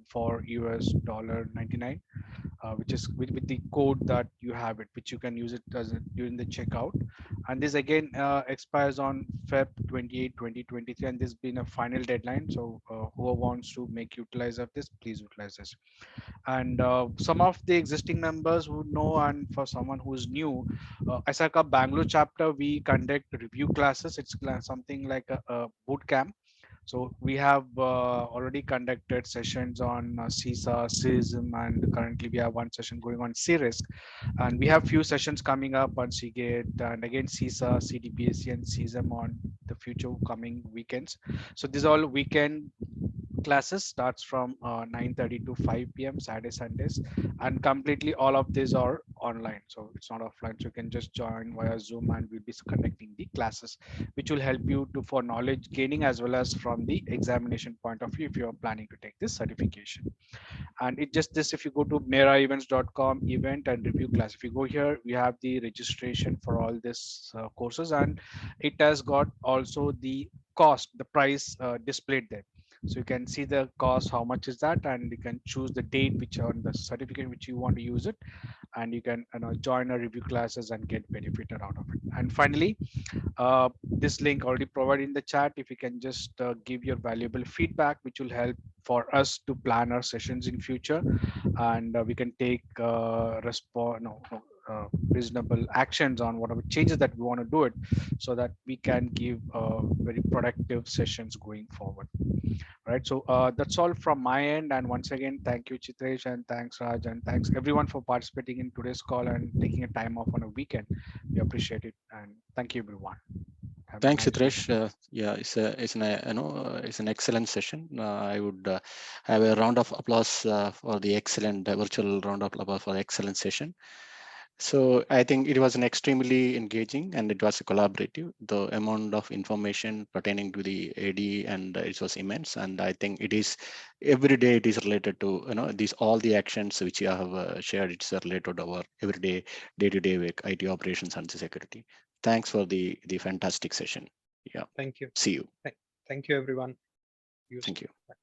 for $99, which is with the code that you have it, which you can use it as during the checkout. And this again expires on Feb 28, 2023, and this has been a final deadline. So whoever wants to make utilize of this, please utilize this. And some of the existing members who know, and for someone who is new, ISACA Bangalore chapter, we conduct review classes. It's something like a boot camp. So we have already conducted sessions on CISA, CISM, and currently we have one session going on C-Risk. And we have few sessions coming up on CGATE and again CISA, CDPSC, and CISM on the future coming weekends. So these all weekend classes starts from 9:30 to 5 p.m. Saturday, Sundays, and completely all of these are online. So it's not offline. So you can just join via Zoom, and we'll be conducting the classes, which will help you to for knowledge gaining as well as from the examination point of view if you are planning to take this certification. And it just this, if you go to meraevents.com event and review class, if you go here, we have the registration for all this courses, and it has got also the cost, the price displayed there. So you can see the cost, how much is that, and you can choose the date which on the certificate which you want to use it, and you can join a review classes and get benefited out of it. And finally, this link already provided in the chat, if you can just give your valuable feedback, which will help for us to plan our sessions in future, and we can take reasonable actions on whatever changes that we want to do it, so that we can give very productive sessions going forward. Right, so that's all from my end. And once again, thank you, Chitresh, and thanks, Raj, and thanks everyone for participating in today's call and taking a time off on a weekend. We appreciate it, and thank you, everyone. Have a Thanks, nice day. Chitresh. Yeah, it's an excellent session. I would have a round of applause for the excellent virtual round of applause for the excellent session. So I think it was an extremely engaging, and it was a collaborative. The amount of information pertaining to the AD and it was immense. And I think it is every day it is related to these all the actions which you have shared. It's related to our everyday day-to-day work, IT operations and security. Thanks for the fantastic session. Yeah. Thank you. See you. Thank you, everyone. Thank you. Bye.